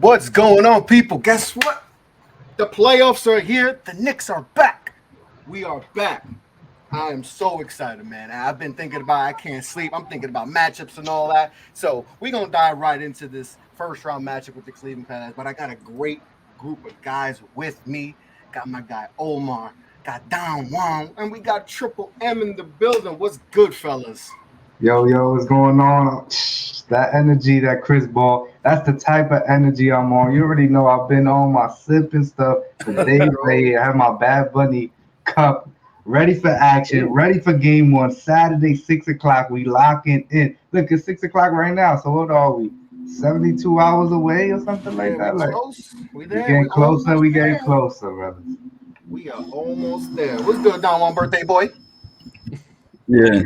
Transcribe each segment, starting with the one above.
What's going on, people? Guess what? The playoffs are here. The Knicks are back. We are back. I am so excited, man. I've been thinking about I can't sleep. I'm thinking about matchups and all that. So we're going to dive right into this first round matchup with the Cleveland Cavaliers. But I got a great group of guys with me. Got my guy Omar, got Don Juan, and we got Triple M in the building. What's good, fellas? Yo, what's going on? That energy, that Chris Ball, that's the type of energy I'm on. You already know I've been on my sipping stuff for days late. I have my Bad Bunny cup ready for action, ready for game one. Saturday, 6 o'clock. We locking in. Look, it's 6 o'clock right now. So what are we? 72 hours away or something like Yeah, we that? Like close. We we there. We getting closer, almost we getting there. closer, brothers. We are almost there. What's good, Don Juan, birthday boy? Yeah.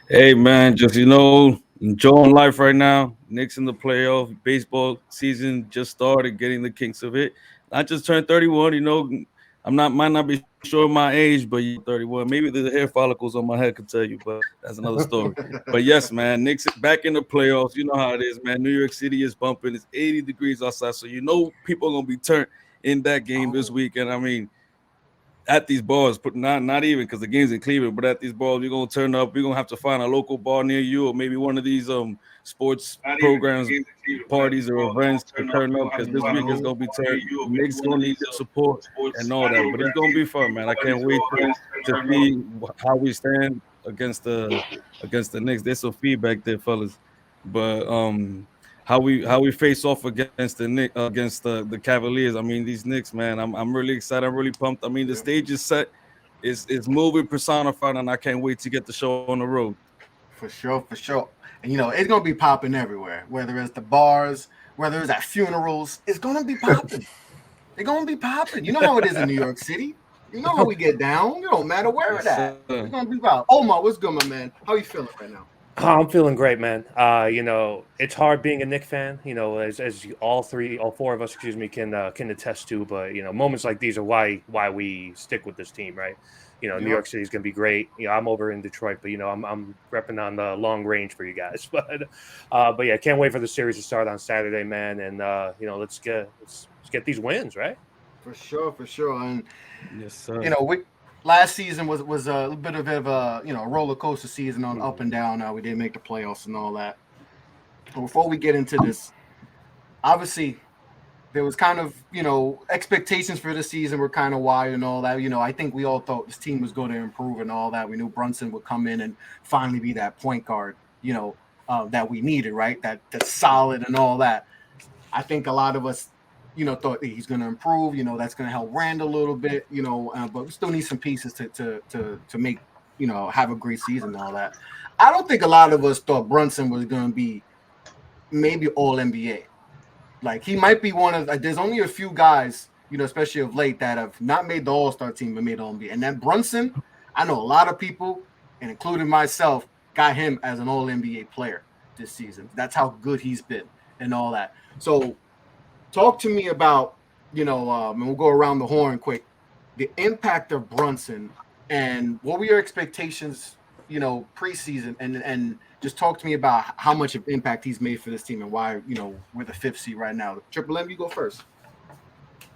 Hey man, just enjoying life right now. Knicks in the playoff. Baseball season just started, getting the kinks of it. I just turned 31. Might not be sure my age, but 31. Maybe the hair follicles on my head could tell you, but that's another story. But yes, man, Knicks back in the playoffs. You know how it is, man. New York City is bumping. It's 80 degrees outside, so people are gonna be turned in that game this weekend. I mean, at these bars, but not even because the game's in Cleveland, but at these bars, you're gonna turn up. You're gonna have to find a local bar near you, or maybe one of these sports programs, parties, or events to turn up. Because this week is gonna be turned. Knicks gonna need your support and all that, but it's gonna be fun, man. I can't wait to see how we stand against the Knicks. There's some feedback there, fellas, but how we face off against the Cavaliers. I mean, these Knicks, man. I'm really excited. I'm really pumped. I mean, the stage is set. It's moving personified, and I can't wait to get the show on the road. For sure, for sure. And it's gonna be popping everywhere. Whether it's the bars, whether it's at funerals, it's gonna be popping. It's gonna be popping. You know how it is in New York City. You know how we get down. It don't matter where Yes, it's at. sir. It's gonna be popping. Omar, what's good, my man? How you feeling right now? Oh, I'm feeling great, man. It's hard being a Knick fan, as all four of us, excuse me, can attest to. But moments like these are why we stick with this team, right? New Yep. York City's gonna be great. I'm over in Detroit, but I'm repping on the long range for you guys. But yeah, can't wait for the series to start on Saturday, man. And let's get these wins, right? For sure, for sure. And Yes, sir. we last season was a bit of a roller coaster season on up and down. We didn't make the playoffs and all that. But before we get into this, obviously there was kind of expectations for the season were kind of wide and all that. I think we all thought this team was going to improve and all that. We knew Brunson would come in and finally be that point guard, that we needed, right? That's solid and all that. I think a lot of us, thought he's going to improve. That's going to help Rand a little bit. But we still need some pieces to make have a great season and all that. I don't think a lot of us thought Brunson was going to be maybe All NBA. Like he might be one of. There's only a few guys, especially of late, that have not made the All-Star team but made All NBA. And then Brunson, I know a lot of people, and including myself, got him as an All NBA player this season. That's how good he's been and all that. So, talk to me about and we'll go around the horn quick. The impact of Brunson and what were your expectations, preseason, and just talk to me about how much of impact he's made for this team and why we're the fifth seed right now. Triple M, you go first.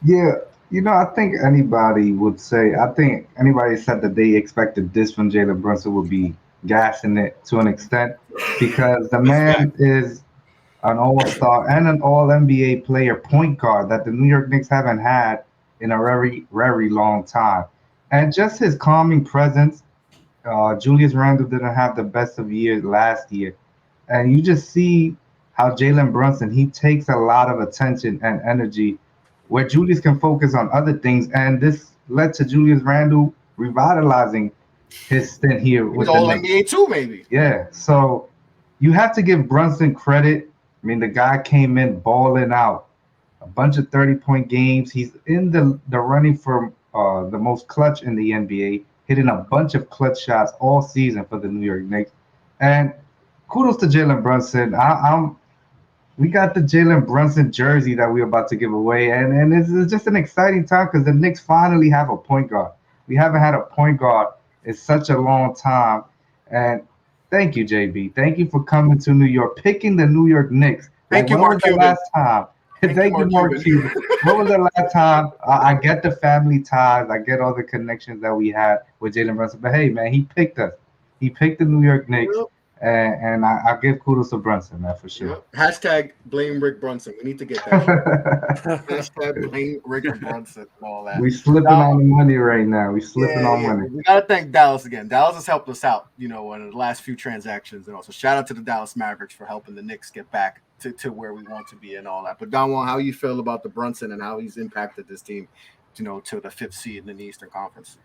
Yeah, I think anybody said that they expected this from Jalen Brunson would be gassing it to an extent because the man is an all-star and an all-NBA player point guard that the New York Knicks haven't had in a very, very long time. And just his calming presence, Julius Randle didn't have the best of years last year. And you just see how Jalen Brunson, he takes a lot of attention and energy where Julius can focus on other things. And this led to Julius Randle revitalizing his stint here He's with the All Knicks. NBA too, maybe. Yeah, so you have to give Brunson credit. I mean, the guy came in balling out, a bunch of 30-point games. He's in the running for the most clutch in the NBA, hitting a bunch of clutch shots all season for the New York Knicks. And kudos to Jalen Brunson. We got the Jalen Brunson jersey that we're about to give away, and it's just an exciting time because the Knicks finally have a point guard. We haven't had a point guard in such a long time, and thank you, JB. Thank you for coming to New York, picking the New York Knicks. Thank Like, you, when was Mark the Cuban. last time Thank you, Mark Cuban. When was the last time? I get the family ties. I get all the connections that we had with Jalen Brunson. But hey, man, he picked us. He picked the New York Knicks. Yep. And I give kudos to Brunson, man, for sure. Yep. Hashtag blame Rick Brunson. We need to get that. Hashtag blame Rick Brunson and all that. We slipping on the money right now. We slipping on money. We gotta thank Dallas again. Dallas has helped us out, in the last few transactions, and also shout out to the Dallas Mavericks for helping the Knicks get back to where we want to be and all that. But Don Juan, how you feel about the Brunson and how he's impacted this team, to the 5th seed in the Eastern Conference?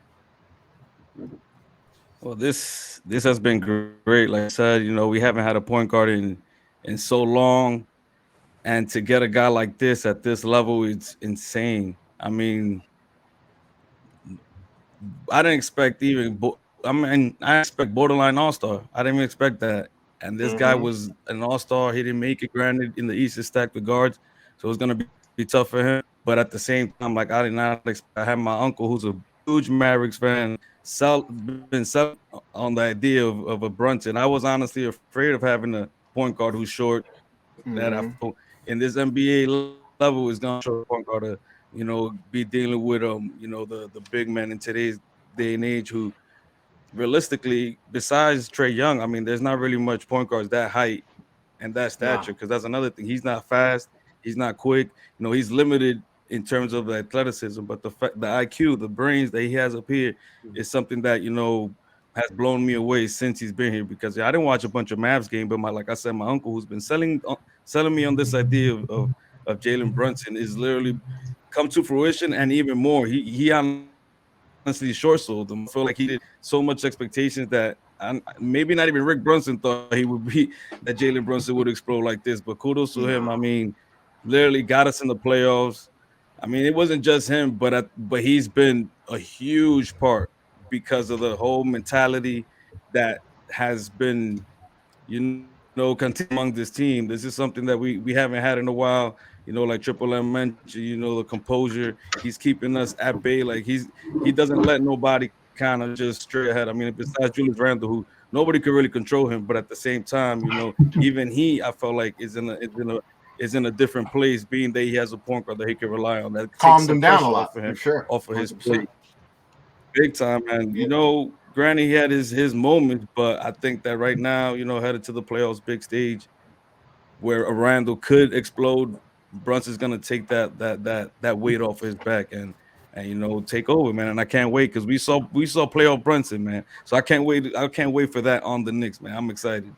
Well, this has been great. Like I said, we haven't had a point guard in so long, and to get a guy like this at this level, it's insane. I mean, I didn't expect I expect borderline all-star. I didn't even expect that. And this guy was an all-star. He didn't make it. Granted, in the East is stacked with guards, so it's gonna be tough for him. But at the same time, like I did not expect. I had my uncle who's a huge Mavericks fan, been selling on the idea of a Brunson. I was honestly afraid of having a point guard who's short. That in this NBA level is gonna show a point guard to be dealing with the big men in today's day and age who realistically, besides Trey Young, I mean, there's not really much point guards that height and that stature, because that's another thing. He's not fast, he's not quick. He's limited in terms of the athleticism, but the IQ, the brains that he has up here is something that has blown me away since he's been here. Because I didn't watch a bunch of Mavs game, but like I said, my uncle who's been selling me on this idea of Jalen Brunson is literally come to fruition, and even more. He honestly short sold them. I feel like he did so much expectations that maybe not even Rick Brunson thought he would be, that Jalen Brunson would explode like this. But kudos to him. I mean, literally got us in the playoffs. I mean, it wasn't just him, but he's been a huge part because of the whole mentality that has been, continued among this team. This is something that we haven't had in a while. Like Triple M mentioned, the composure. He's keeping us at bay. Like he doesn't let nobody kind of just straight ahead. I mean, besides Julius Randle, who nobody could really control him, but at the same time, even I felt like is in a different place, being that he has a point guard that he can rely on. That calmed him down a lot, for sure. Off of his play. Big time, man. Granted, he had his moments, but I think that right now, headed to the playoffs, big stage, where a Randall could explode, Brunson's gonna take that weight off his back and take over, man. And I can't wait, because we saw playoff Brunson, man. So I can't wait for that on the Knicks, man. I'm excited.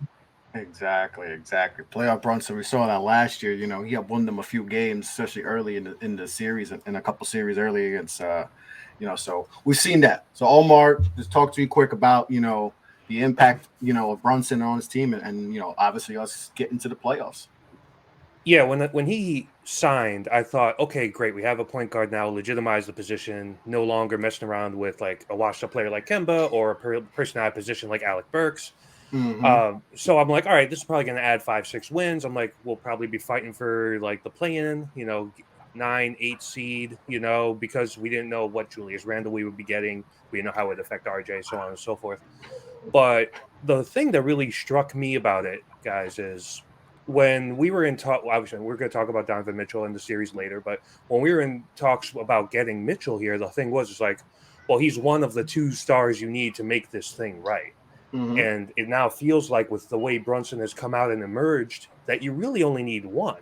Exactly. Playoff Brunson, we saw that last year. He had won them a few games, especially early in the series, in a couple series early against so we've seen that. So Omar, just talk to me quick about the impact of Brunson on his team, and obviously us getting to the playoffs. Yeah, when he signed, I thought, okay, great, we have a point guard now, legitimize the position, no longer messing around with like a washed up player like Kemba or a person out of position like Alec Burks. So I'm like, all right, this is probably going to add 5-6 wins. I'm like, we'll probably be fighting for like the play-in, 9-8 seed, because we didn't know what Julius Randle we would be getting. We didn't know how it would affect RJ, so on and so forth. But the thing that really struck me about it, guys, is when we were in talk, obviously we're going to talk about Donovan Mitchell in the series later, but when we were in talks about getting Mitchell here, the thing was, it's like, well, he's one of the 2 stars you need to make this thing right. And it now feels like, with the way Brunson has come out and emerged, that you really only need 1.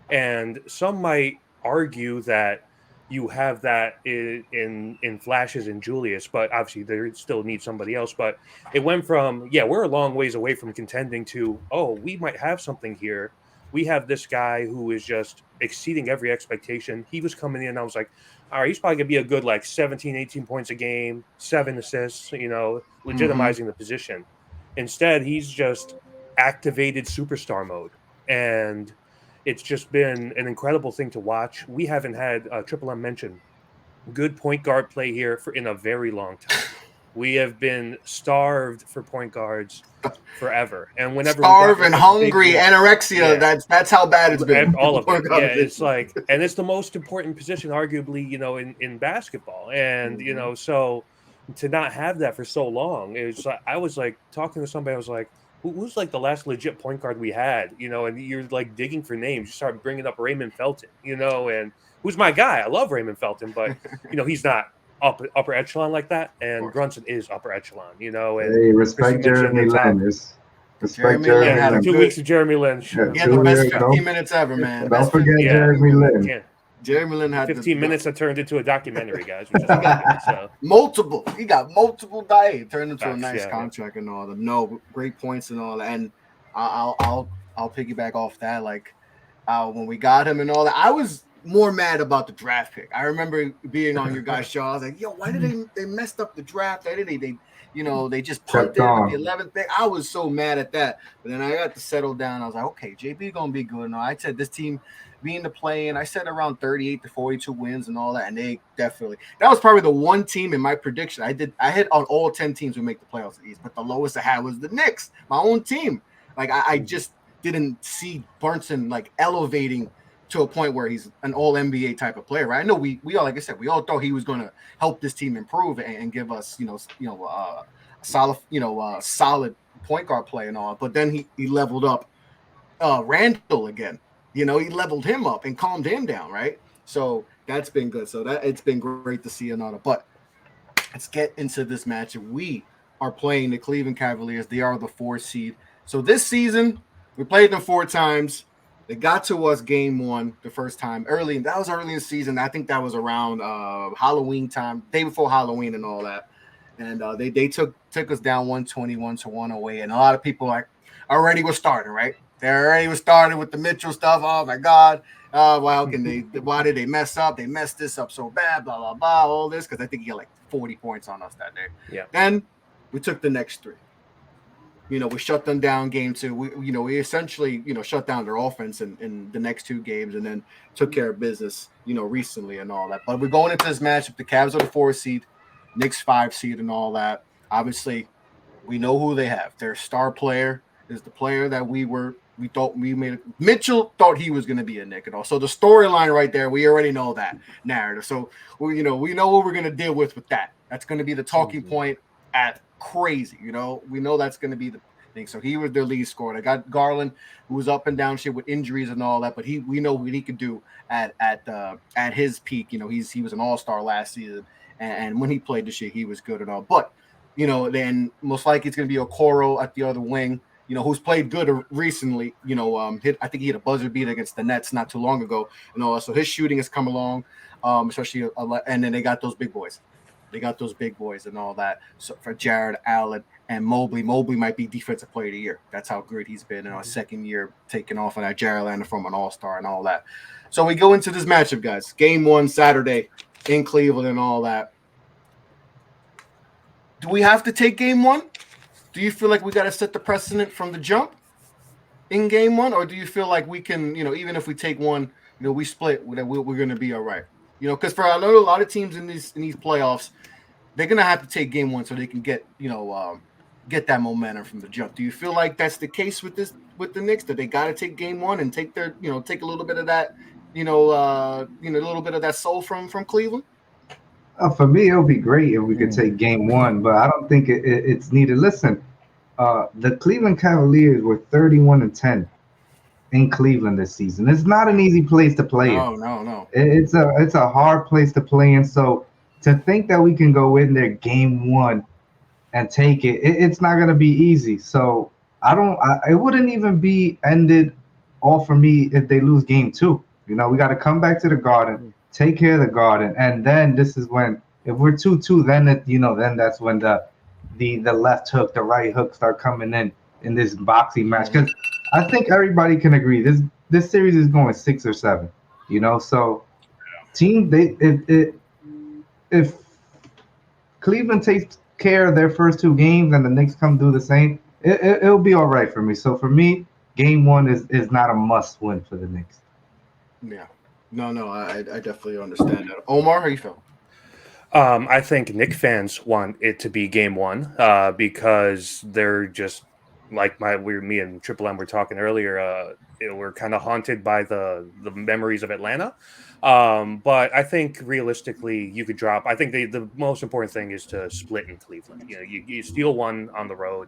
And some might argue that you have that in flashes in Julius, but obviously they still need somebody else. But it went from, we're a long ways away from contending to, we might have something here. We have this guy who is just exceeding every expectation. He was coming in, I was like, all right, he's probably going to be a good 17, 18 points a game, 7 assists, legitimizing the position. Instead, he's just activated superstar mode. And it's just been an incredible thing to watch. We haven't had, Triple M mention, good point guard play here in a very long time. We have been starved for point guards forever, and whenever starved and hungry, anorexia, that's how bad it's been. All of it. It's like, and it's the most important position, arguably, in basketball, and so to not have that for so long, it's like, I was like talking to somebody, I was like, who's like the last legit point guard we had, you know, and you're like digging for names. You start bringing up Raymond Felton, you know, and who's my guy? I love Raymond Felton, but you know, he's not upper echelon like that. And Brunson is upper echelon, you know. And Hey, Chris, you respect mentioned Jeremy the top. Lin. Respect Jeremy Lin Jeremy had a Lin. 2 weeks of Jeremy Lin. Yeah, He had the best 15 don't, minutes ever, man. don't forget Yeah. Jeremy Lin. Yeah. Jeremy Lin had 15 minutes that turned into a documentary, guys. Which is He got ridiculous, so. multiple. He got multiple turned into a Facts, nice yeah, contract and all that. No, great points and all that. And I'll piggyback off that. Like when we got him and all that, I was more mad about the draft pick. I remember being on your guys' show. I was like, yo, why did they messed up the draft? They just punted with the 11th pick. I was so mad at that. But then I got to settle down. I was like, okay, JB gonna be good. And I said this team being the play, and I said around 38 to 42 wins and all that. And they definitely, that was probably the one team in my prediction. I hit on all 10 teams who make the playoffs at East, but the lowest I had was the Knicks, my own team. Like I just didn't see Brunson like elevating to a point where he's an all NBA type of player, right? I know we all, like I said, we all thought he was going to help this team improve and give us, solid point guard play and all. But then he leveled up Randall again. He leveled him up and calmed him down, right? So that's been good. So that it's been great to see another. But let's get into this match. We are playing the Cleveland Cavaliers. They are the 4 seed. So this season, we played them 4 times. They got to us game 1 the first time early. That was early in the season. I think that was around Halloween time, day before Halloween and all that. And they took us down 121 to 108. And a lot of people already were starting, right? They already were starting with the Mitchell stuff. Oh my God. Why did they mess up? They messed this up so bad, blah, blah, blah, all this. Because I think he got like 40 points on us that day. Yeah. Then we took the next 3. We shut them down game 2. We essentially, shut down their offense in the next 2 games and then took care of business, recently and all that. But we're going into this matchup. The Cavs are the 4 seed, Knicks 5 seed and all that. Obviously, we know who they have. Their star player is the player that we thought we made. Mitchell thought he was going to be a Knick and all. So the storyline right there, we already know that narrative. So we know what we're going to deal with that. That's going to be the talking point at crazy. We know that's going to be the thing. So he was their lead scorer. They got Garland, who was up and down shit with injuries and all that, but we know what he could do at his peak. He was an all-star last season, and when he played this shit, he was good and all. But then most likely it's going to be Okoro at the other wing. Who's played good recently. I think he hit a buzzer beat against the Nets not too long ago. So his shooting has come along, especially. And then they got those big boys. And all that. So for Jared Allen and Mobley might be defensive player of the year. That's how good he's been in our second year, taking off on that Jared Allen from an all-star and all that. So we go into this matchup, guys. Game 1 Saturday in Cleveland and all that. Do we have to take game 1? Do you feel like we got to set the precedent from the jump in game 1, or do you feel like we can, even if we take one, we split, we're going to be all right? Because for I know a lot of teams in these playoffs, they're going to have to take game 1 so they can get that momentum from the jump. Do you feel like that's the case with the Knicks, that they got to take game 1 and take their, take a little bit of that, a little bit of that soul from Cleveland? For me, it would be great if we could take game 1, but I don't think it's needed. Listen, the Cleveland Cavaliers were 31-10 in Cleveland this season. It's not an easy place to play in. No. It's a hard place to play in. So to think that we can go in there game 1 and take it's not going to be easy. So it wouldn't even be ended all for me if they lose game 2. We got to come back to the Garden, take care of the Garden, and then this is when, if we're 2-2, then that's when the left hook, the right hook start coming in this boxing match. Because I think everybody can agree this series is going 6 or 7. So team if Cleveland takes care of their first 2 games and the Knicks come do the same, it'll be all right for me. So for me, game 1 is not a must win for the Knicks. Yeah. No, I definitely understand that. Omar, how you feel? I think Knicks fans want it to be game 1 because they're just like me and Triple M were talking earlier. We're kind of haunted by the memories of Atlanta. But I think realistically, you could drop. I think the most important thing is to split in Cleveland. You steal one on the road.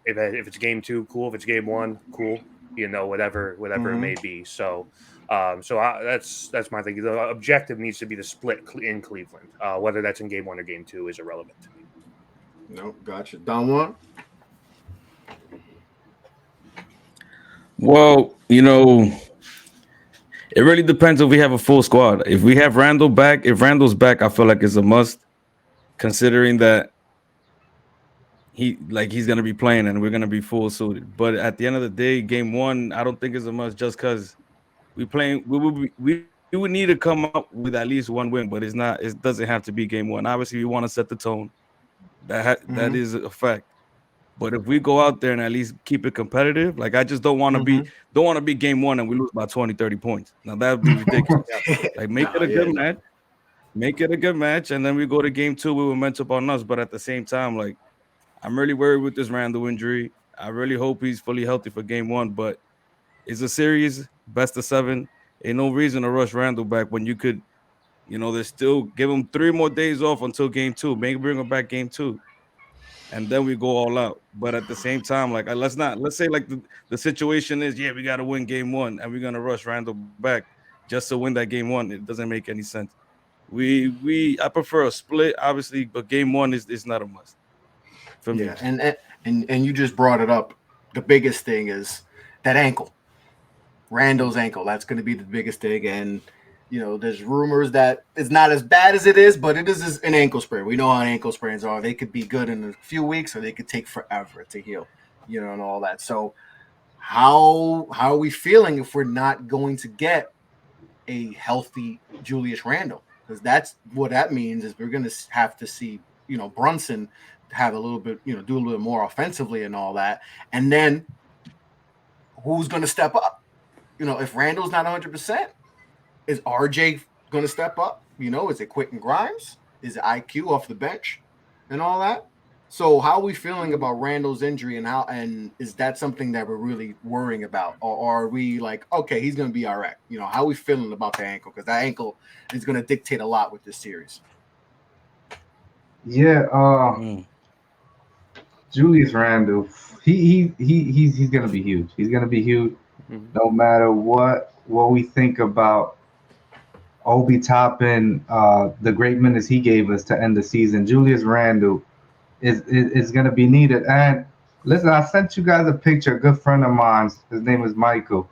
If it's game 2, cool. If it's game 1, cool. Whatever it may be. So, that's my thing. The objective needs to be the split in Cleveland. Whether that's in game 1 or game 2 is irrelevant to me. No, gotcha. Don Juan? Well, it really depends if we have a full squad. If we have Randall back, if Randall's back, I feel like it's a must, considering that he's gonna be playing and we're gonna be full suited. But at the end of the day, game 1, I don't think it's a must just because we would need to come up with at least one win, but it doesn't have to be game 1. Obviously, we want to set the tone. That is a fact. But if we go out there and at least keep it competitive, like I just don't want to be game 1 and we lose by 20, 30 points. Now that would be ridiculous. Like make it a good match. Make it a good match, and then we go to game 2. We were meant up on us, but at the same time, like I'm really worried with this Randall injury. I really hope he's fully healthy for game 1, but it's a series, best of 7. Ain't no reason to rush Randall back when you could, there's still give him 3 more days off until game 2. Maybe bring him back game 2. And then we go all out. But at the same time, like let's say like the situation is, we got to win game 1 and we're gonna rush Randall back just to win that game 1. It doesn't make any sense. I prefer a split, obviously, but game 1 is not a must for me. Yeah, and you just brought it up. The biggest thing is that ankle, Randall's ankle. That's going to be the biggest thing, and there's rumors that it's not as bad as it is, but it is an ankle sprain. We know how ankle sprains are. They could be good in a few weeks, or they could take forever to heal, and all that. So how are we feeling if we're not going to get a healthy Julius Randle? Because that's what that means is we're going to have to see, Brunson have a little bit, do a little bit more offensively and all that. And then who's going to step up? If Randall's not 100%, is RJ going to step up? Is it Quentin Grimes? Is it IQ off the bench and all that? So how are we feeling about Randall's injury and is that something that we're really worrying about? Or are we like, okay, he's going to be all right? How are we feeling about the ankle? Because that ankle is going to dictate a lot with this series. Yeah, Julius Randle, he's gonna be huge. He's gonna be huge, no matter what we think about Obi Toppin, the great minutes he gave us to end the season. Julius Randle is gonna be needed. And listen, I sent you guys a picture. A good friend of mine, his name is Michael.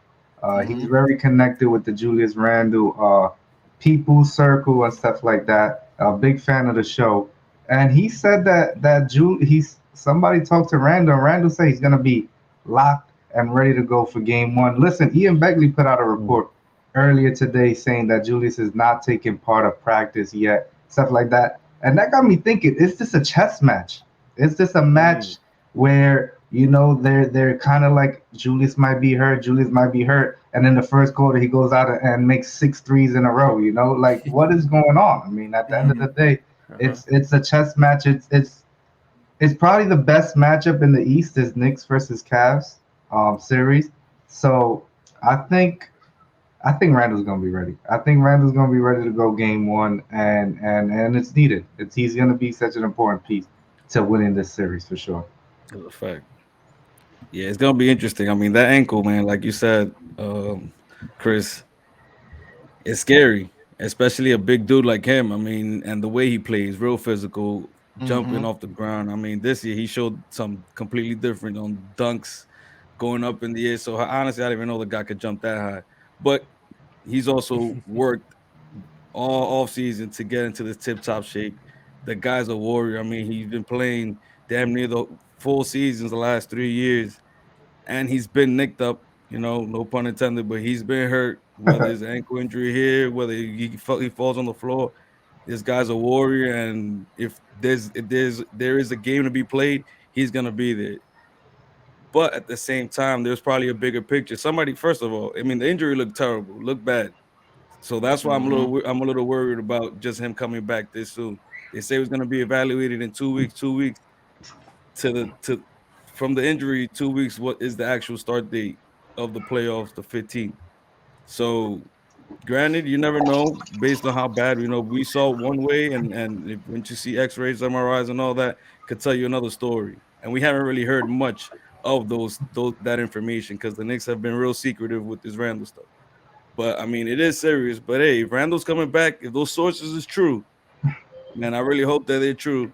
He's very connected with the Julius Randle people circle and stuff like that. A big fan of the show. And he said that somebody talked to Randall. And Randall said he's gonna be locked and ready to go for game 1. Listen, Ian Begley put out a report earlier today saying that Julius is not taking part of practice yet, stuff like that. And that got me thinking: is this a chess match? Is this a match where they're kind of like Julius might be hurt, and in the first quarter he goes out and makes 6 threes in a row? Like what is going on? I mean, at the end of the day, it's a chess match. It's probably the best matchup in the East is Knicks versus Cavs series. So I think Randall's gonna be ready. I think Randall's gonna be ready to go game 1, and it's needed. He's gonna be such an important piece to winning this series for sure. That's a fact. Yeah, it's gonna be interesting. I mean, that ankle, man, like you said, Chris, it's scary, especially a big dude like him. I mean, and the way he plays, real physical, jumping off the ground. I mean, this year he showed some completely different on dunks, going up in the air. So honestly, I didn't even know the guy could jump that high. But he's also worked all off season to get into this tip top shape. The guy's a warrior. I mean, he's been playing damn near the full seasons the last 3 years, and he's been nicked up. No pun intended, but he's been hurt. Whether it's ankle injury here, whether he falls on the floor, this guy's a warrior. And if there is a game to be played, he's gonna be there. But at the same time, there's probably a bigger picture. Somebody, first of all, I mean, the injury looked terrible, looked bad. So that's why I'm a little worried about just him coming back this soon. They say he's going to be evaluated in 2 weeks. 2 weeks from the injury. 2 weeks. What is the actual start date of the playoffs? The 15th. So, granted, you never know based on how bad we saw one way, and once you see X-rays, MRIs, and all that, could tell you another story. and we haven't really heard much of that information because the Knicks have been real secretive with this Randall stuff. But I mean, it is serious. But hey, if Randall's coming back, if those sources is true, man, I really hope that they're true.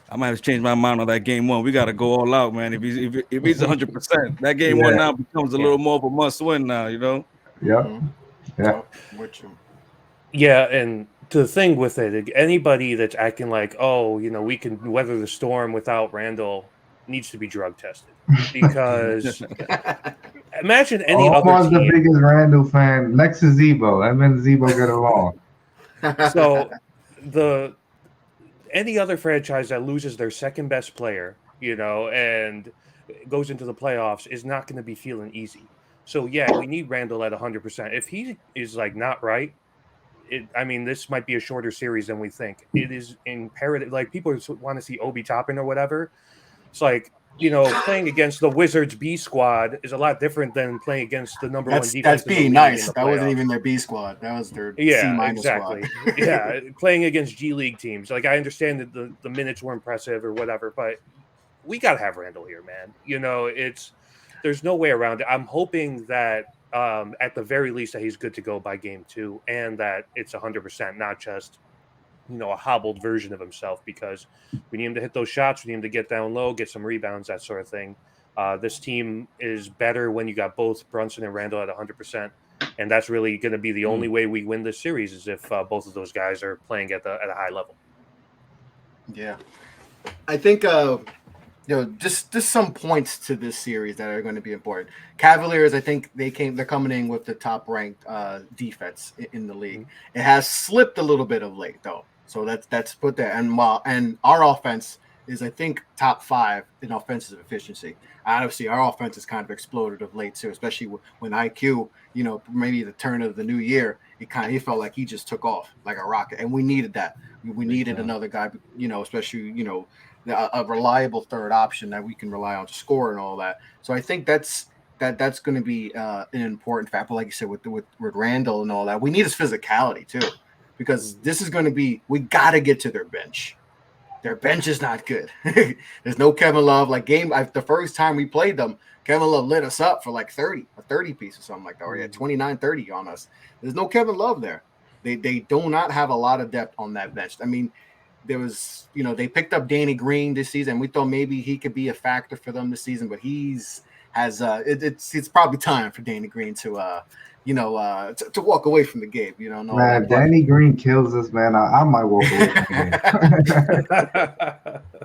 I might have to change my mind on that game one. We got to go all out, man. If he's 100%, that game one now becomes a little more of a must win now. You know. Yeah. Yeah. Yeah, and the thing with it, anybody that's acting like, oh, you know, we can weather the storm without Randall needs to be drug tested because imagine any other Omar's team. the biggest Randall fan next to Zebo. Him and Zebo get along. So any other franchise that loses their second best player, you know, and goes into the playoffs is not going to be feeling easy. So yeah, we need Randall at 100%. If he is like not right, I mean, this might be a shorter series than we think. It is imperative. Like people want to see Obi Toppin or whatever. It's like, you know, playing against the Wizards B squad is a lot different than playing against the number one defense. That's being nice. That wasn't even their B squad. That was their C- exactly. squad. Yeah, playing against G League teams. Like I understand that the minutes were impressive or whatever, but we got to have Randall here, man. You know, there's no way around it. I'm hoping that at the very least that he's good to go by game 2 and that it's 100%, not just, you know, a hobbled version of himself, because we need him to hit those shots. We need him to get down low, get some rebounds, that sort of thing. This team is better when you got both Brunson and Randall at 100%. And that's really going to be the only way we win this series is if both of those guys are playing at a high level. Yeah. I think, just some points to this series that are going to be important. Cavaliers, I think they're coming in with the top ranked defense in the league. It has slipped a little bit of late though. So that's put there. And our offense is, I think, top 5 in offensive efficiency. Obviously, our offense has kind of exploded of late too, especially when IQ, you know, maybe the turn of the new year, he felt like he just took off like a rocket, and we needed that. We needed another guy, you know, especially, you know, a reliable third option that we can rely on to score and all that. So I think that's going to be an important factor. Like you said, with Randall and all that, we need his physicality too, because this is going to be, we got to get to their bench. Their bench is not good. There's no Kevin Love. Like the first time we played them, Kevin Love lit us up for like a 30 piece or something like that. Or he had 29-30 on us. There's no Kevin Love there. They do not have a lot of depth on that bench. I mean, there was, you know, they picked up Danny Green this season. We thought maybe he could be a factor for them this season, but it's probably time for Danny Green to walk away from the game. You know, man, Danny Green kills us, man. I might walk away from him.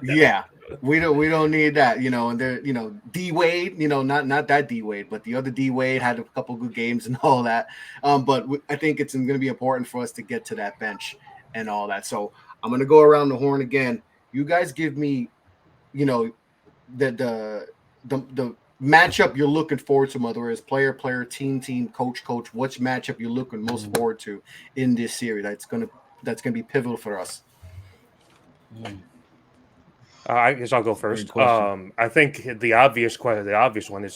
Yeah, we don't need that. You know, and there, you know, D Wade, you know, not that D Wade, but the other D Wade had a couple good games and all that. But I think it's going to be important for us to get to that bench and all that. So I'm going to go around the horn again. You guys give me, you know, the matchup you're looking forward to, whether it's player, team, coach, which matchup you're looking most forward to in this series that's gonna be pivotal for us. I guess I'll go first. I think the obvious one is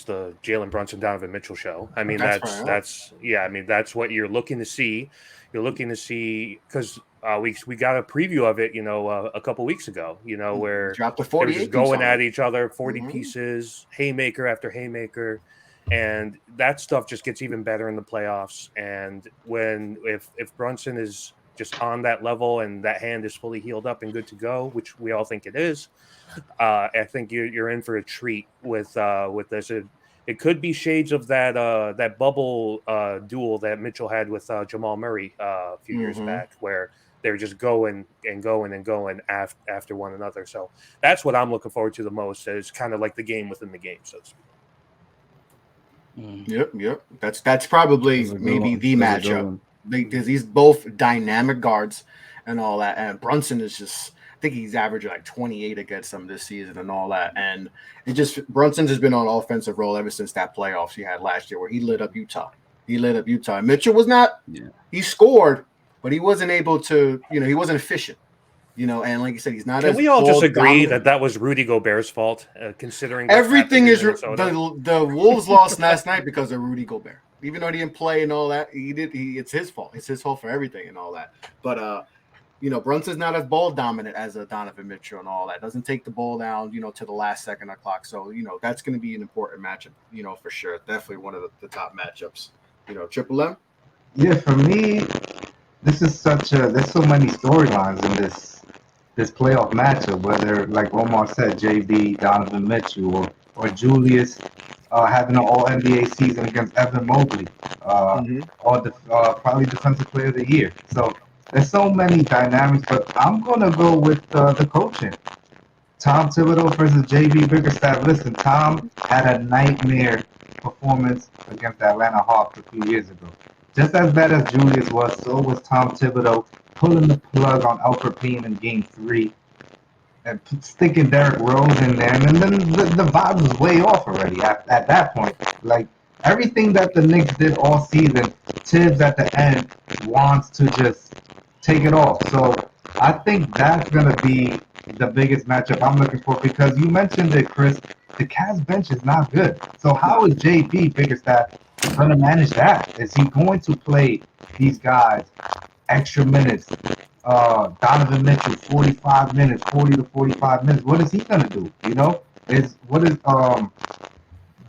the Jalen Brunson Donovan Mitchell show. I mean, that's what you're looking to see. You're looking to see because we got a preview of it, you know, a couple weeks ago, you know, where dropped the they 48 were just going at each other, 40 pieces, haymaker after haymaker, and that stuff just gets even better in the playoffs. And if Brunson is just on that level and that hand is fully healed up and good to go, which we all think it is, I think you're in for a treat with this. It could be shades of that bubble duel that Mitchell had with Jamal Murray a few years back, where they're just going after one another. So that's what I'm looking forward to the most. It's kind of like the game within the game, so to speak. Yep. That's probably maybe the matchup because he's both dynamic guards and all that. And Brunson is just, I think he's averaging like 28 against them this season and all that. And Brunson's has been on offensive role ever since that playoffs he had last year where he lit up Utah. Mitchell was not. Yeah. He scored, but he wasn't able to. You know, he wasn't efficient. You know, and like you said, he's not. Can we all just agree that was Rudy Gobert's fault, considering everything is the Wolves lost last night because of Rudy Gobert. Even though he didn't play and all that, it's his fault. It's his fault for everything and all that. But Brunson's not as ball dominant as a Donovan Mitchell and all that. Doesn't take the ball down, to the last second of the clock. So, that's going to be an important matchup, for sure. Definitely one of the top matchups. Triple M. Yeah, for me, this is there's so many storylines in this playoff matchup. Whether, like Omar said, JB, Donovan Mitchell, or Julius having an All NBA season against Evan Mobley, Mm-hmm. probably Defensive Player of the Year. So there's so many dynamics, but I'm gonna go with the coaching. Tom Thibodeau versus JB Bickerstaff. Listen, Tom had a nightmare performance against the Atlanta Hawks a few years ago. Just as bad as Julius was, so was Tom Thibodeau pulling the plug on Alfred Payne in Game 3 and sticking Derrick Rose in there. And then the vibe was way off already at that point. Like, everything that the Knicks did all season, Tibbs at the end wants to just take it off. So I think that's going to be the biggest matchup I'm looking for because you mentioned it, Chris. The Cavs bench is not good. So how is JB Bickerstaff going to manage that? Is he going to play these guys extra minutes? Donovan Mitchell, 45 minutes, 40 to 45 minutes. What is he going to do?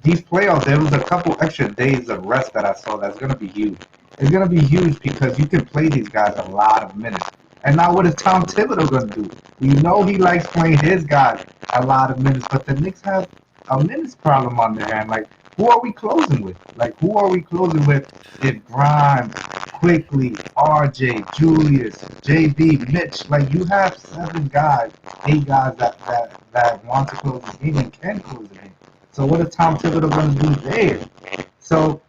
These playoffs, there was a couple extra days of rest that I saw that's going to be huge. It's going to be huge because you can play these guys a lot of minutes. And now what is Tom Thibodeau going to do? We know he likes playing his guys a lot of minutes, but the Knicks have a minutes problem on their hand. Like, who are we closing with? Like, who are we closing with if Grimes, Quickly, RJ, Julius, JB, Mitch, like you have 7 guys, 8 guys that want to close the game and can close the game. So what is Tom Thibodeau going to do there? So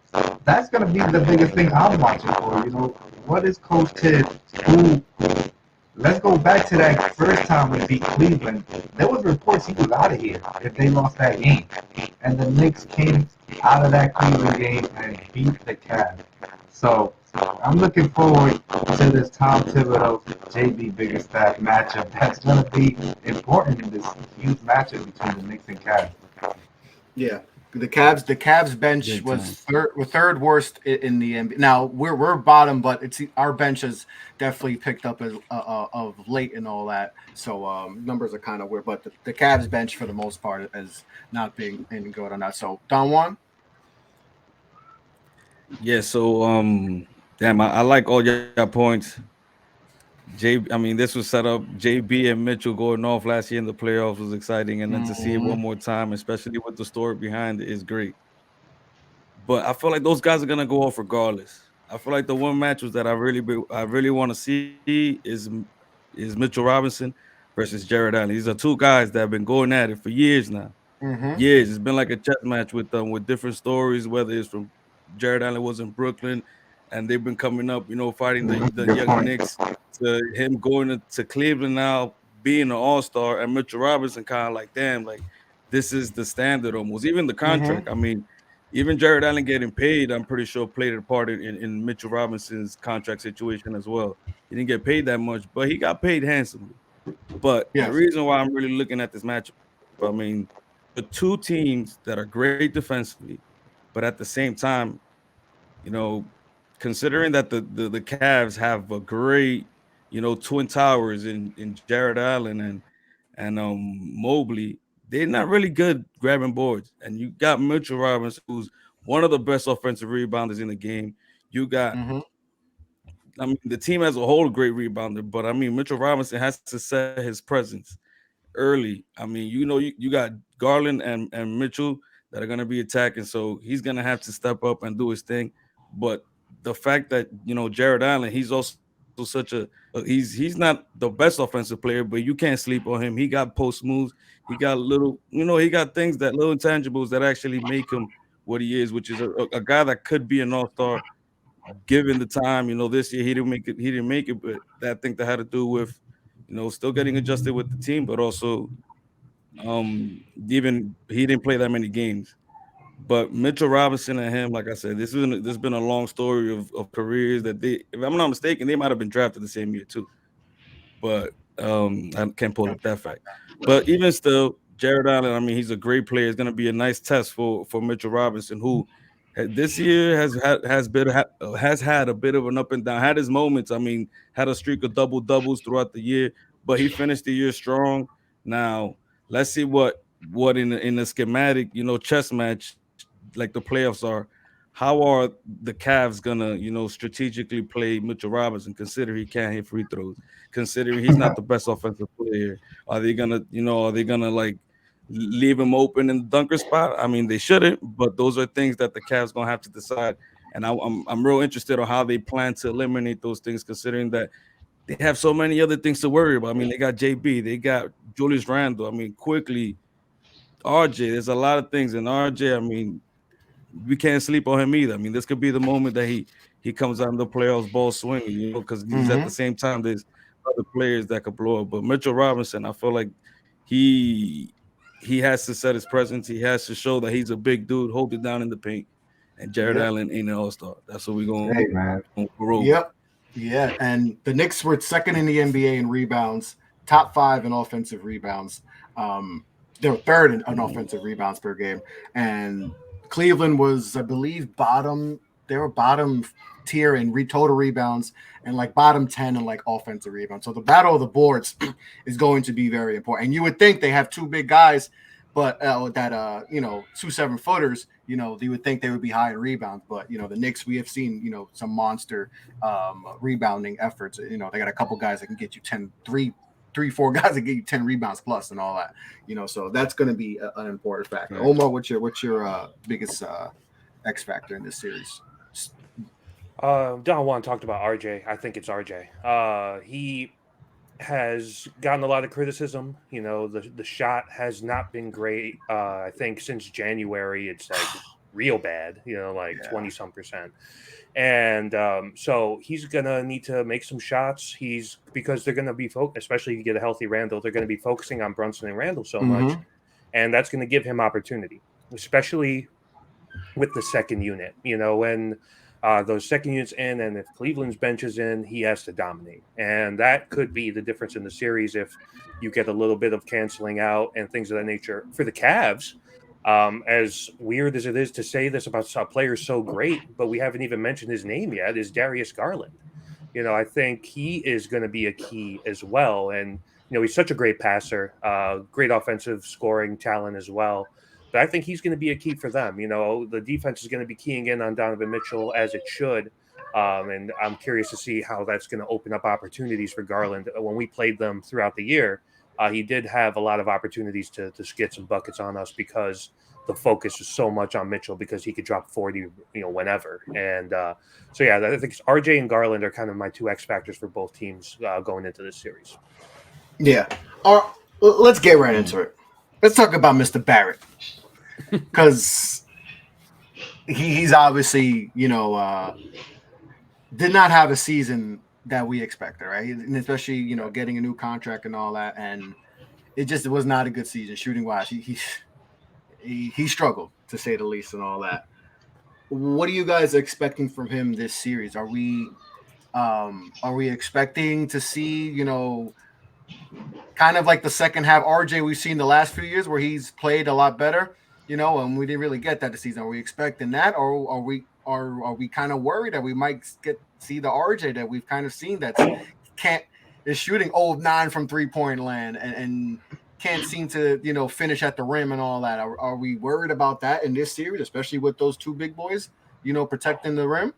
that's going to be the biggest thing I'm watching for. What is Coach Tibbs, who, let's go back to that first time we beat Cleveland. There was reports he was out of here if they lost that game. And the Knicks came out of that Cleveland game and beat the Cavs. So I'm looking forward to this Tom Thibodeau JB Biggerstaff matchup. That's going to be important in this huge matchup between the Knicks and Cavs. Yeah, the Cavs bench Big time. was third worst in the NBA. Now we're bottom, but it's our bench has definitely picked up as of late and all that. So numbers are kind of weird, but the Cavs bench for the most part is not being any good on that. So Don Juan. Yeah, so damn, I like all your points. I mean, this was set up. JB and Mitchell going off last year in the playoffs was exciting, and then to see it Mm-hmm. one more time, especially with the story behind it, is great. But I feel like those guys are gonna go off regardless. I feel like the one matches that I really want to see is Mitchell Robinson versus Jared Allen. These are two guys that have been going at it for years now. Mm-hmm. Years. It's been like a chess match with them with different stories, whether it's from Jared Allen was in Brooklyn and they've been coming up, fighting the Good young point. Knicks to him going to Cleveland now, being an all-star, and Mitchell Robinson kind of like, damn, like this is the standard almost. Even the contract. Mm-hmm. I mean, even Jared Allen getting paid, I'm pretty sure played a part in Mitchell Robinson's contract situation as well. He didn't get paid that much, but he got paid handsomely. But the Yes. reason why I'm really looking at this matchup, I mean, the two teams that are great defensively, but at the same time, you know, considering that the Cavs have a great, twin towers in Jared Allen and Mobley, they're not really good grabbing boards. And you got Mitchell Robinson, who's one of the best offensive rebounders in the game. You got, Mm-hmm. I mean, the team as a whole, great rebounder, but I mean, Mitchell Robinson has to set his presence early. I mean, you got Garland and Mitchell that are going to be attacking, so he's going to have to step up and do his thing. But the fact that Jared Allen, he's also such he's not the best offensive player, but you can't sleep on him. He got post moves, he got little, he got things that little intangibles that actually make him what he is, which is a guy that could be an all-star given the time. This year he didn't make it. He didn't make it, but that thing that had to do with, still getting adjusted with the team, but also even he didn't play that many games. But Mitchell Robinson and him, like I said, this has been a long story of careers that if I'm not mistaken, they might have been drafted the same year too. But I can't pull up that fact. But even still, Jared Allen, I mean, he's a great player. It's going to be a nice test for Mitchell Robinson, who This year has had a bit of an up and down. Had his moments. I mean, had a streak of double doubles throughout the year, but he finished the year strong. Now let's see what in the schematic, chess match like the playoffs are. How are the Cavs gonna, strategically play Mitchell Robinson? Consider he can't hit free throws. Considering he's not the best offensive player, are they gonna, like leave him open in the dunker spot? I mean, they shouldn't, but those are things that the Cavs gonna have to decide. And I'm real interested on how they plan to eliminate those things, considering that they have so many other things to worry about. I mean, they got JB, they got Julius Randle. I mean, quickly, RJ. There's a lot of things, and RJ. I mean, we can't sleep on him either. I mean, this could be the moment that he comes out in the playoffs, ball swinging, because he's at the same time there's other players that could blow up. But Mitchell Robinson, I feel like he has to set his presence. He has to show that he's a big dude, hold it down in the paint. And Jared Allen ain't an all-star. That's what we're going to roll. Yep. Yeah, and the Knicks were second in the NBA in rebounds, top 5 in offensive rebounds. They were third in offensive rebounds per game. And Cleveland was, I believe, bottom. They were bottom tier in total rebounds and like bottom 10 in like offensive rebounds. So the battle of the boards is going to be very important. And you would think they have 2 big guys, but 2 7-footers, you would think they would be high in rebounds. But, the Knicks, we have seen, some monster rebounding efforts. They got a couple guys that can get you 3-4 guys that get you 10 rebounds plus and all that, so that's going to be an important factor. Right. Omar, what's your biggest X factor in this series? Don Juan talked about RJ. I think it's RJ. He has gotten a lot of criticism. The shot has not been great. I think since January, it's like real bad, 20-some%. And so he's going to need to make some shots. Because they're going to be especially if you get a healthy Randall, they're going to be focusing on Brunson and Randall so much. And that's going to give him opportunity, especially with the second unit. When those second units in, and if Cleveland's bench is in, he has to dominate. And that could be the difference in the series if you get a little bit of canceling out and things of that nature. For the Cavs, as weird as it is to say this about a player so great, but we haven't even mentioned his name yet, is Darius Garland. I think he is going to be a key as well. And, he's such a great passer, great offensive scoring talent as well. But I think he's going to be a key for them. The defense is going to be keying in on Donovan Mitchell as it should. And I'm curious to see how that's going to open up opportunities for Garland. When we played them throughout the year, he did have a lot of opportunities to get some buckets on us because the focus was so much on Mitchell because he could drop 40, whenever. And I think RJ and Garland are kind of my 2 X factors for both teams going into this series. Yeah. Let's get right into it. Let's talk about Mr. Barrett. Because he's obviously, did not have a season that we expected, right? And especially, getting a new contract and all that. And it was not a good season shooting wise. He struggled, to say the least, and all that. What are you guys expecting from him this series? Are we expecting to see, kind of like the second half RJ we've seen the last few years where he's played a lot better, and we didn't really get that this season? Are we expecting that, or are we kind of worried that we might see the RJ that we've kind of seen that is shooting 9 from 3-point land and can't seem to, finish at the rim and all that? Are we worried about that in this series, especially with those 2 big boys, protecting the rim?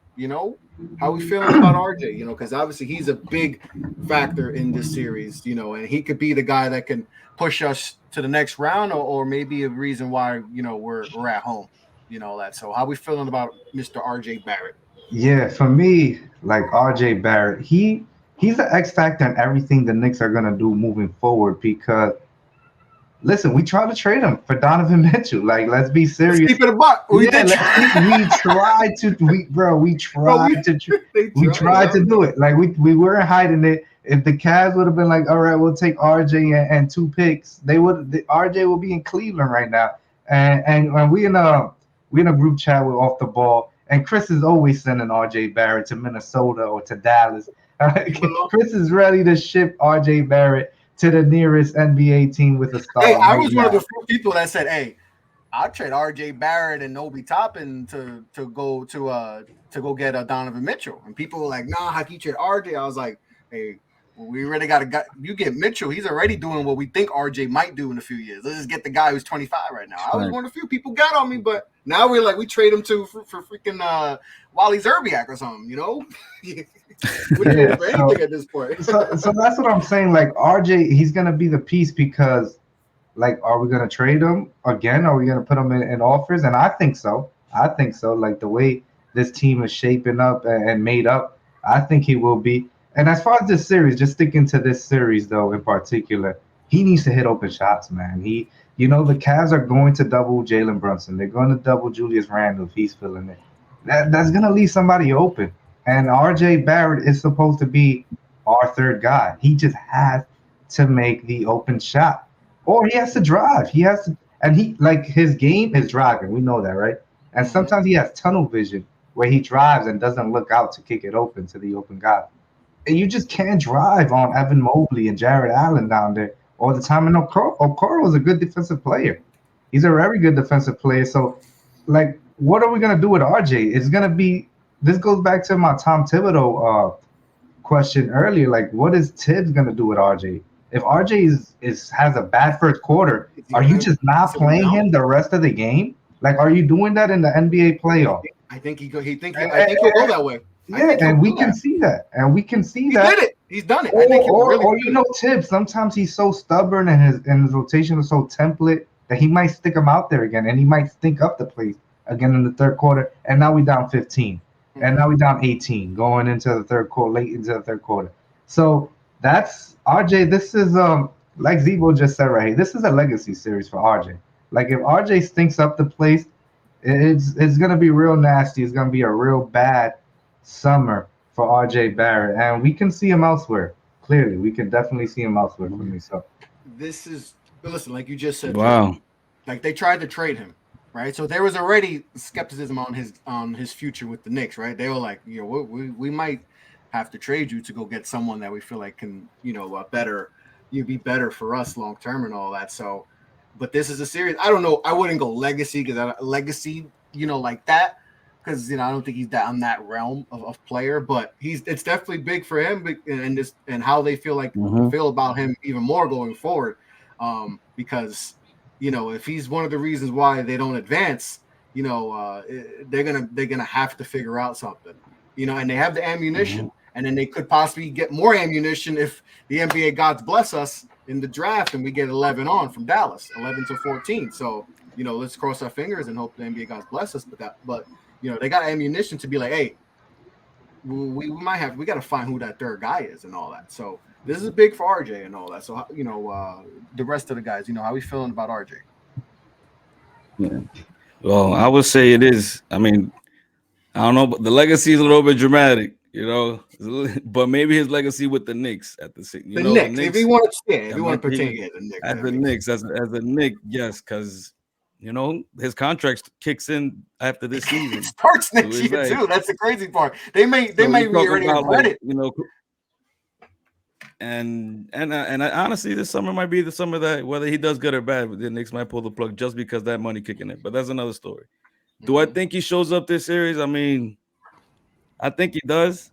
How are we feeling about RJ? Because obviously he's a big factor in this series, and he could be the guy that can push us to the next round or maybe a reason why, we're at home, that. So how are we feeling about Mr. RJ Barrett? Yeah, for me, like RJ Barrett, he's an X factor in everything the Knicks are going to do moving forward because listen, we tried to trade him for Donovan Mitchell. Like, let's be serious. Let's keep it a buck. We tried to do it. Like, we weren't hiding it. If the Cavs would have been like, all right, we'll take RJ and 2 picks, RJ will be in Cleveland right now. And we in a group chat with Off the Ball, and Chris is always sending RJ Barrett to Minnesota or to Dallas. Chris is ready to ship RJ Barrett to the nearest NBA team with a star. Hey, I was one of the few people that said, hey, I'd trade R.J. Barrett and Obi Toppin to go get a Donovan Mitchell. And people were like, "Nah, how can you trade R.J.?" I was like, "Hey, we really got a guy. You get Mitchell. He's already doing what we think R.J. might do in a few years. Let's just get the guy who's 25 right now." I was one of the few people got on me, but now we're like, we trade him for freaking Wally Zerbiak or something, you know? We trade him for anything at this point. So that's what I'm saying. Like RJ, he's gonna be the piece because, like, are we gonna trade him again? Are we gonna put him in offers? And I think so. I think so. Like the way this team is shaping up and made up, I think he will be. And as far as this series, just sticking to this series though, in particular, he needs to hit open shots, man. The Cavs are going to double Jalen Brunson. They're going to double Julius Randle if he's feeling it. That's gonna leave somebody open. And RJ Barrett is supposed to be our third guy. He just has to make the open shot. Or he has to drive. He has to, and he like his game is driving. We know that, right? And sometimes he has tunnel vision where he drives and doesn't look out to kick it open to the open guy. And you just can't drive on Evan Mobley and Jared Allen down there all the time. And Okoro is a good defensive player. He's a very good defensive player. So, like, what are we gonna do with RJ? It's gonna be. This goes back to my Tom Thibodeau question earlier. Like, what is Tibbs gonna do with RJ? If RJ has a bad first quarter, are you just not playing him the rest of the game? Like, are you doing that in the NBA playoff? I think he'll go that way. Yeah, and we can see that. And we can see that. He did it. He's done it. Or Tibbs. Sometimes he's so stubborn and his rotation is so template that he might stick him out there again, and he might stink up the place again in the third quarter. And now we down 15. And now we're down 18 going into the third quarter, late into the third quarter. So that's RJ. This is like Zebo just said right here. This is a legacy series for RJ. Like if RJ stinks up the place, it's gonna be real nasty. It's gonna be a real bad summer for RJ Barrett, and we can see him elsewhere. Clearly, we can definitely see him elsewhere for me. So listen, like you just said, wow. Like they tried to trade him. Right, so there was already skepticism on his future with the Knicks. Right, they were like, we might have to trade you to go get someone that we feel like can, be better for us long term and all that. So, but this is a series. I don't know. I wouldn't go legacy like that, because I don't think he's that on that realm of player. But it's definitely big for him, and how they feel about him even more going forward, because. If he's one of the reasons why they don't advance, they're gonna have to figure out something, and they have the ammunition, and then they could possibly get more ammunition if the NBA gods bless us in the draft and we get 11 on from Dallas, 11 to 14. So let's cross our fingers and hope the NBA gods bless us. But they got ammunition to be like, hey, we got to find who that third guy is and all that. So. This is big for RJ and all that. So, the rest of the guys, how we feeling about RJ? Yeah. Well, I would say it is. I mean, I don't know, but the legacy is a little bit dramatic, but maybe his legacy with the Knicks at the Knicks. The Knicks. If you want to pretend, the Knicks. As the Knicks, as a Knick, yes, because his contract kicks in after this season. It starts next year too. That's the crazy part. They may already regret it. And I, honestly, this summer might be the summer that whether he does good or bad, the Knicks might pull the plug just because that money kicking in. But that's another story. Do I think he shows up this series? I mean, I think he does,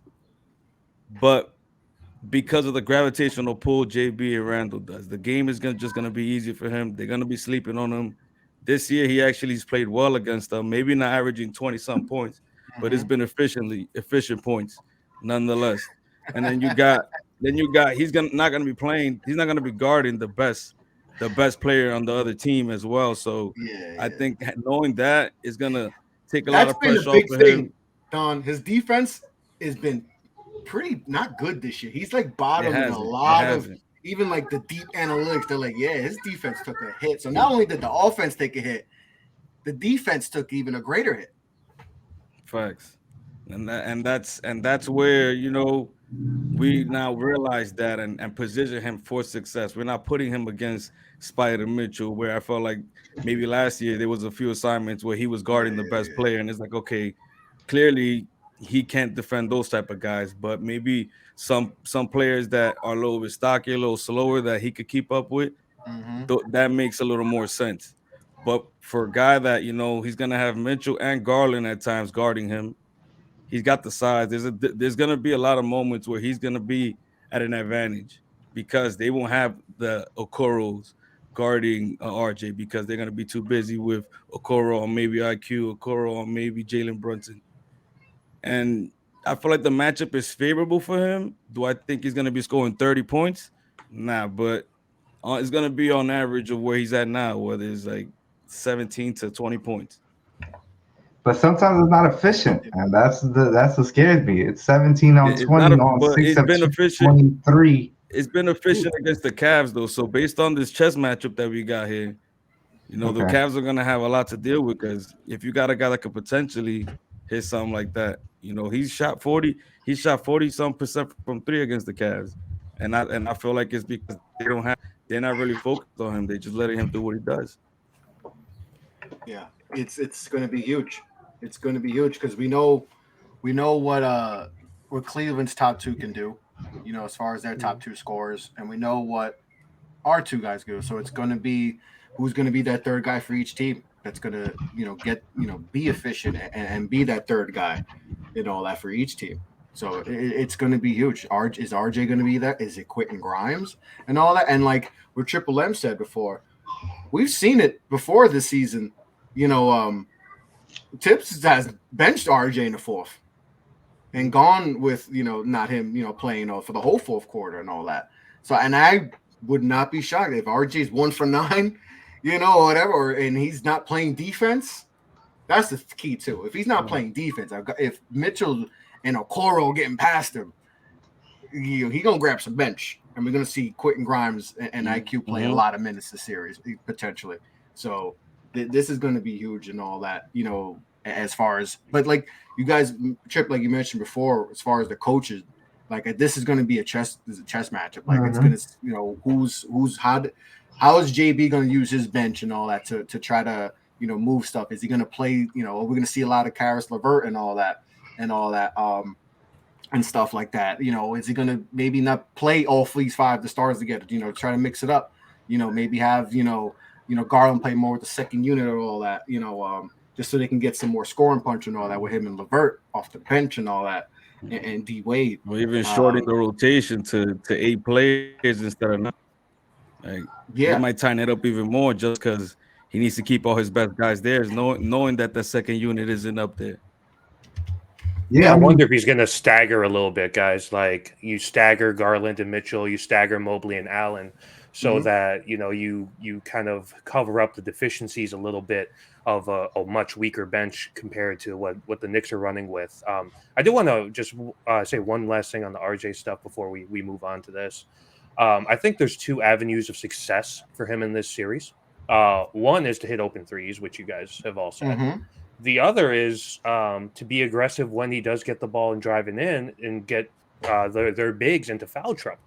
but because of the gravitational pull JB and Randall does, the game is just gonna be easy for him. They're gonna be sleeping on him. This year, he actually has played well against them. Maybe not averaging 20-some points, but it's been efficient points nonetheless. And then you got he's not gonna be playing. He's not gonna be guarding the best player on the other team as well. So I think knowing that is gonna take a lot of pressure off of him. Don, his defense has been pretty not good this year. He's like bottom in a lot of even like the deep analytics. They're like, his defense took a hit. So not only did the offense take a hit, the defense took even a greater hit. Facts, and that's where we now realize that and position him for success. We're not putting him against Spider Mitchell, where I felt like maybe last year there was a few assignments where he was guarding the best player, and it's like, okay, clearly he can't defend those type of guys, but maybe some players that are a little bit stockier, a little slower that he could keep up with. That makes a little more sense. But for a guy that, he's going to have Mitchell and Garland at times guarding him, he's got the size. There's going to be a lot of moments where he's going to be at an advantage because they won't have the Okoros guarding RJ because they're going to be too busy with Okoro or maybe IQ, Okoro or maybe Jalen Brunson. And I feel like the matchup is favorable for him. Do I think he's going to be scoring 30 points? Nah, but it's going to be on average of where he's at now, whether it's like 17 to 20 points. But sometimes it's not efficient, and that's what scares me. It's 17 on It's 20 not, on but 6 it's of been efficient. 23. It's been efficient against the Cavs, though. So based on this chess matchup that we got here, the Cavs are going to have a lot to deal with because if you got a guy that could potentially hit something like that, he shot 40% from three against the Cavs. And I feel like it's because they're not really focused on him. They just letting him do what he does. Yeah, it's going to be huge. It's going to be huge because we know what Cleveland's top two can do, as far as their top two scorers, and we know what our two guys do. So it's going to be who's going to be that third guy for each team that's going to be efficient and be that third guy, all that for each team. So it's going to be huge. Is RJ going to be there? Is it Quentin Grimes and all that? And like what Triple M said before, we've seen it before this season. Tips has benched RJ in the fourth and gone with not him playing for the whole fourth quarter and all that. So and I would not be shocked if RJ's 1 for 9, or whatever, and he's not playing defense. That's the key too. If he's not playing defense, if Mitchell and Okoro getting past him, he gonna grab some bench, and we're gonna see Quentin Grimes and IQ play a lot of minutes this series potentially. So this is gonna be huge and all that, as far as. But like you guys, Chip, like you mentioned before, as far as the coaches, like this is gonna be a chess matchup. Like it's gonna, how is JB gonna use his bench and all that to try to move stuff? Is he gonna play? Are we gonna see a lot of Karis LeVert and all that and stuff like that? Is he gonna maybe not play all these 5 the stars together? Try to mix it up. Maybe have Garland play more with the second unit or all that. Just so they can get some more scoring punch and all that with him and LeVert off the bench and all that, and D Wade. Or even shorting the rotation to 8 players instead of 9. Like, they might tighten it up even more just because he needs to keep all his best guys there, knowing that the second unit isn't up there. Yeah, I wonder if he's going to stagger a little bit, guys. Like you stagger Garland and Mitchell, you stagger Mobley and Allen, so that you kind of cover up the deficiencies a little bit of a much weaker bench compared to what the Knicks are running with. I do want to just say one last thing on the RJ stuff before we move on to this. I think there's 2 avenues of success for him in this series. One is to hit open threes, which you guys have all said. The other is to be aggressive when he does get the ball and driving in and get their bigs into foul trouble.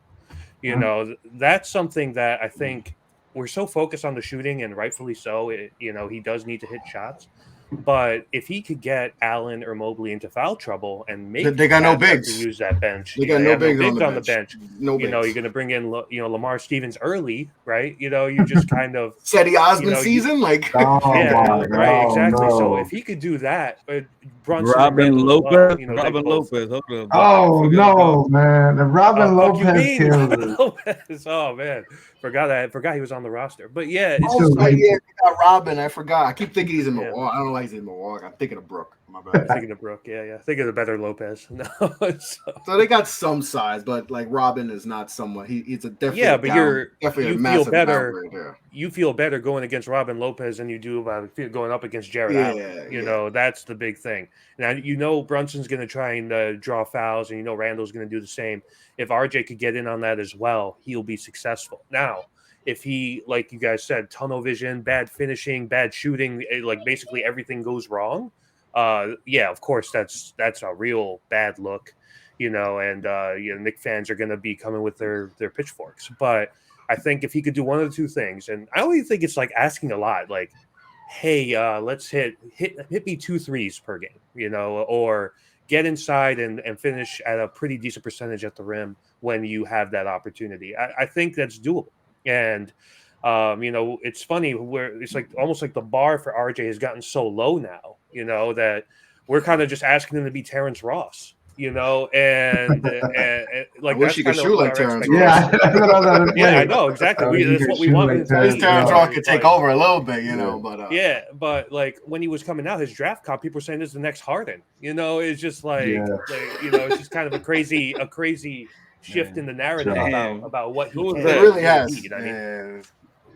That's something that I think we're so focused on the shooting, and rightfully so. He does need to hit shots. But if he could get Allen or Mobley into foul trouble and make they got no bigs to use that bench, they got no bigs on the bench. No bigs. You're going to bring in Lamar Stevens early, right? You just kind of Cedi Osman season, like right, exactly. No. So if he could do that, Brunson, Robin Lopez, oh no, man, the Robin Lopez kills. Oh man, forgot he was on the roster. But yeah, it's just like we got Robin. I forgot. I keep thinking he's in Milwaukee. I don't know why he's in Milwaukee. I'm thinking of Brooke. My bad. Thinking of Brooke. Yeah. Thinking of better Lopez. No. So they got some size, but like Robin is not someone. He's a definitely but you feel better. You feel better going against Robin Lopez than you do about going up against Jared Allen. You know, that's the big thing. Now Brunson's going to try and draw fouls, and Randall's going to do the same. If RJ could get in on that as well, he'll be successful. Now, if he, like you guys said, tunnel vision, bad finishing, bad shooting, like basically everything goes wrong, of course that's a real bad look, and Knick fans are going to be coming with their pitchforks. But I think if he could do one of the 2 things, and I don't even think it's like asking a lot, like, hey, let's hit me 2 threes per game, or get inside and finish at a pretty decent percentage at the rim when you have that opportunity. I think that's doable. And You know, it's funny where it's like almost like the bar for RJ has gotten so low now, you know, that we're kind of just asking him to be Terrence Ross, you know, and like I wish that's he could kind of shoot what like our Terrence expectation. Ross. Yeah, that's what I was gonna Yeah, I say. know exactly. You That's can what we shoot want like him to At least be. Terrence Yeah. Ross could take over a little bit, you know. But Yeah, but like when he was coming out, his draft comp, people were saying this is the next Harden. You know, it's just like, Yeah. you know, it's just kind of a crazy shift in the narrative Damn. about what he Who was can that? it really and has. need. I mean, Yeah,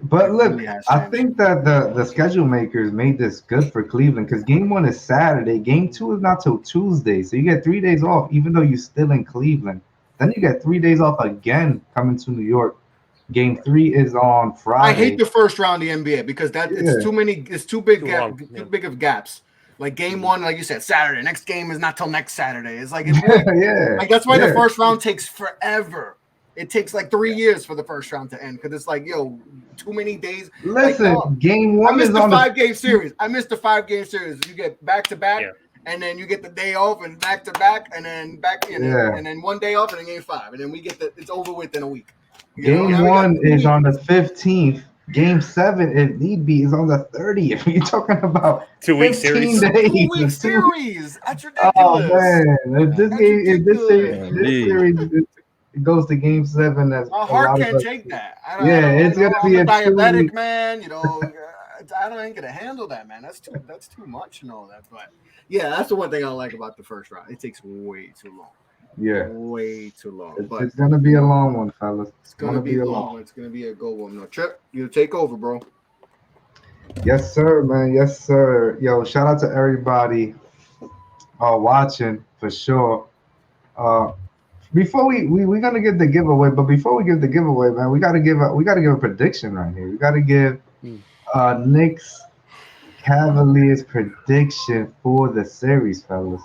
But it look, really has I changed. think that the schedule makers made this good for Cleveland because game 1 is Saturday, game 2 is not till Tuesday, so you get 3 days off, even though you're still in Cleveland. Then you get 3 days off again coming to New York. Game 3 is on I Friday. hate the first round of the NBA because Yeah. it's too many. It's too big. Too long, yeah. Too big of gaps. Like game 1, like you said, Saturday. Next game is not till next Saturday. It's like Yeah, like that's why yeah. the first round takes forever. It takes like 3 years for the first round to end because it's like, yo, too many days. Listen, Like, game I 1 missed is the on 5-game series. I missed the 5-game series. You get back to back, Yeah. and then you get the day off, and back to back, and then back, Yeah. and then 1 day off, and then game 5, and then we get it's over with in a week. You know, Game now we got 1 2 is weeks. on the 15th. Game 7, if need be, is on the 30th. You're talking about 2-week 15 series. days. 2-week series. That's ridiculous. Oh man! If this That's game, if this ridiculous. series goes to Game 7, as My a heart lot of can't us, take that. yeah, it's gonna I'm be a a diabetic 2 week. man. You know, I ain't gonna handle that, man. That's too much and all that. But yeah, that's the one thing I like about the first round. It takes way too long. Yeah, Way too long. But it's gonna be a long one, fellas. it's gonna be long. It's gonna be a good one. No, Chip, you take over, bro. Yes, sir, man. Yes, sir. Yo, shout out to everybody watching for sure. Before we're gonna give the giveaway, but before we give the giveaway, man, we gotta give a prediction right here. We gotta give Knicks Cavaliers prediction for the series, fellas.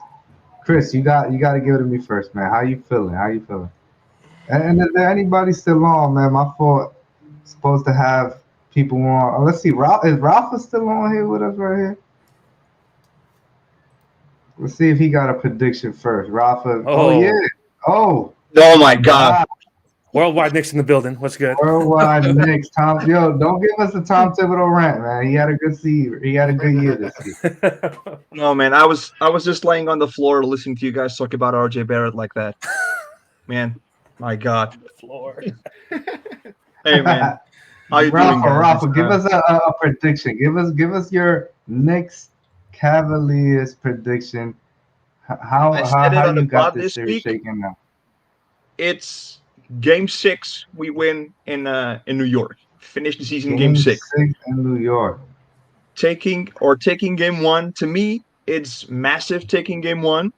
Chris, you got to give it to me first, man. How you feeling? And is there anybody still on, man? My fault. Supposed to have people on. Let's see. Is Ralph still on here with us right here? Let's see if he got a prediction first. Rafa. Oh yeah. Oh. Oh my God. Wow. Worldwide Knicks in the building. What's good? Worldwide Knicks. Tom, yo, don't give us a Tom Thibodeau rant, man. He had a good season. He had a good year this year. No, man. I was just laying on the floor listening to you guys talk about RJ Barrett like that. Man, my God. Floor. Hey, man. How you doing, guys? Rafa, give us a prediction. Give us your Knicks Cavaliers prediction. How I said it on you the got pod this this series week. shaking out? It's Game 6. We win in New York. Finish the season Game Game 6. 6 in New York. Taking Game 1. To me, it's massive taking Game 1.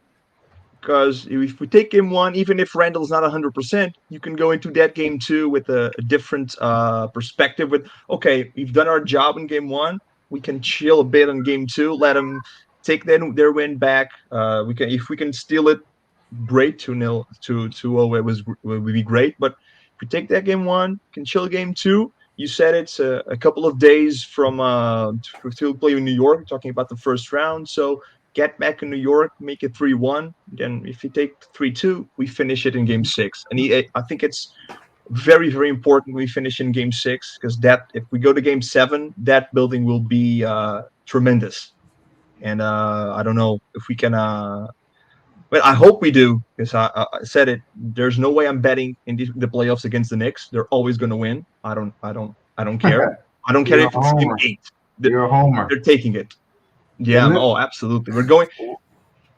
Because if we take Game 1, even if Randall's not 100%, you can go into that Game 2 with a different perspective. With, okay, we've done our job in Game 1. We can chill a bit on Game 2. Let them take their win back. If we can steal it, great. 2-0 to 2-0 would be great. But if we take that Game 1, can chill Game 2. You said it's a couple of days from to play in New York. We're talking about the first round, so get back in New York, make it 3-1. Then if you take 3-2, we finish it in Game 6. And I think it's very, very important we finish in Game 6 because that if we go to Game 7, that building will be tremendous. And I don't know if we can. But I hope we do because I said it. There's no way I'm betting in the playoffs against the Knicks. They're always going to win. I don't care. I don't care You're if a it's Game homer. 8. You're a homer. They're taking it. Yeah. Oh, absolutely. We're going.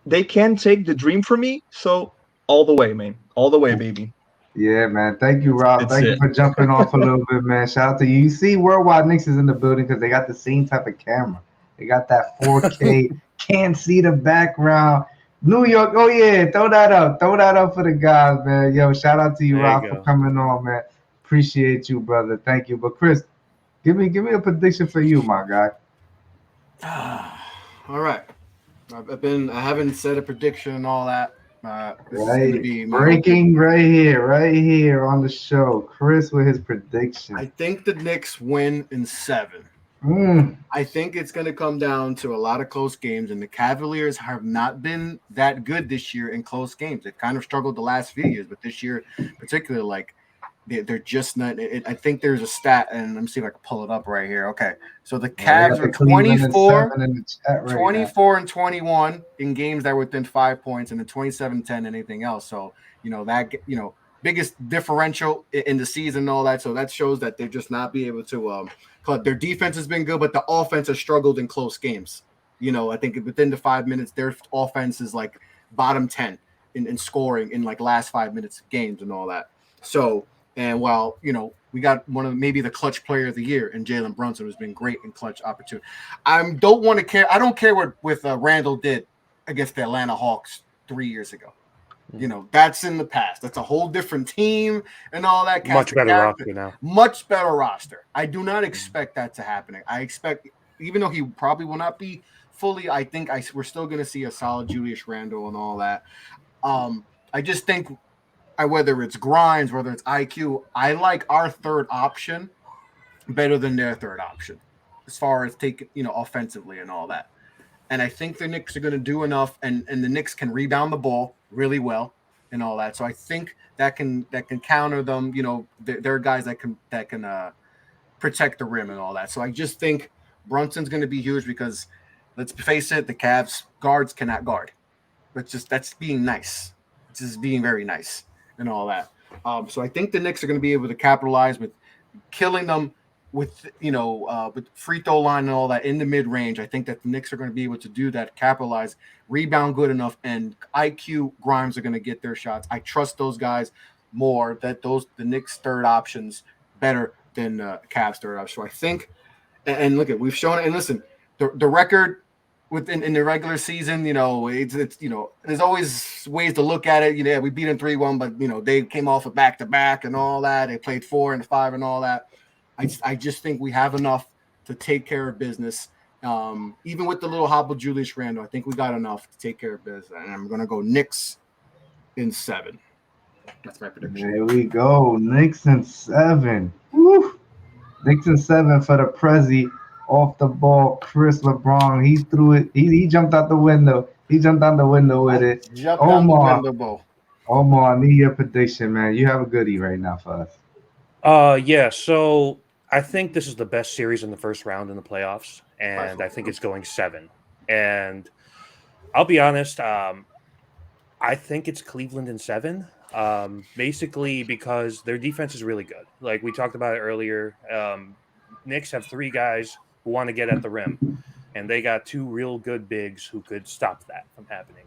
They can take the dream from me. So all the way, man. All the way, baby. Yeah, man. Thank you, Rob. That's Thank you it. for jumping off a little bit, man. Shout out to you. You see, Worldwide Knicks is in the building because they got the same type of camera. They got that 4K. Can't see the background. New York. Oh yeah, throw that up. Throw that up for the guys, man. Yo, shout out to you, There you Rob, go. for coming on, man. Appreciate you, brother. Thank you. But Chris, give me a prediction for you, my guy. All right. I haven't said a prediction and all that. This is going to be my Breaking right here on the show. Chris with his prediction. I think the Knicks win in 7. I think it's going to come down to a lot of close games, and the Cavaliers have not been that good this year in close games. They've kind of struggled the last few years, but this year, particularly, like They're just not. I think there's a stat, and let me see if I can pull it up right here. Okay, so the They Cavs got the are Cleveland and 24, 7 in the chat right now. 24 and 21 in games that were within 5 points, and then 27-10 anything else. So biggest differential in the season and all that. So that shows that they're just not be able to. Their defense has been good, but the offense has struggled in close games. I think within the 5 minutes, their offense is like bottom 10 in scoring in like last 5 minutes of games and all that. So. And while, we got one of maybe the clutch player of the year in Jalen Brunson, who's been great in clutch opportunity. I don't care what Randall did against the Atlanta Hawks 3 years ago. That's in the past. That's a whole different team and all that. Much better roster now. Much better roster. I do not expect that to happen. I expect, even though he probably will not be fully, I think we're still going to see a solid Julius Randle and all that. I just think, whether it's Grimes, whether it's IQ, I like our third option better than their third option as far as taking, offensively and all that. And I think the Knicks are going to do enough, and the Knicks can rebound the ball really well and all that. So I think that can counter them. There are guys that can protect the rim and all that. So I just think Brunson's going to be huge because, let's face it, the Cavs guards cannot guard. That's being nice. It's just being very nice and all that. So I think the Knicks are going to be able to capitalize with killing them with free throw line and all that in the mid range. I think that the Knicks are going to be able to do that, capitalize, rebound good enough, and IQ Grimes are going to get their shots. I trust those guys more, that the Knicks third options better than Cavs third option. So I think, and look, we've shown it. And listen, the record in the regular season, it's there's always ways to look at it. We beat them 3-1, but they came off a back-to-back and all that. They played 4 and 5 and all that. I just think we have enough to take care of business. Even with the little hobble Julius Randle, I think we got enough to take care of business. And I'm gonna go Knicks in 7. That's my prediction. There we go. Knicks in 7. Woo! Knicks in 7 for the PREZZY. Off the ball, Chris LeBron. He threw it. He jumped out the window. He jumped out the window with it. Jumped out the window, Bo. Omar, I need your prediction, man. You have a goodie right now for us. Yeah. So I think this is the best series in the first round in the playoffs, and I think it's going 7. And I'll be honest, I think it's Cleveland in 7. Basically because their defense is really good. Like we talked about it earlier. Knicks have 3 guys who want to get at the rim, and they got 2 real good bigs who could stop that from happening.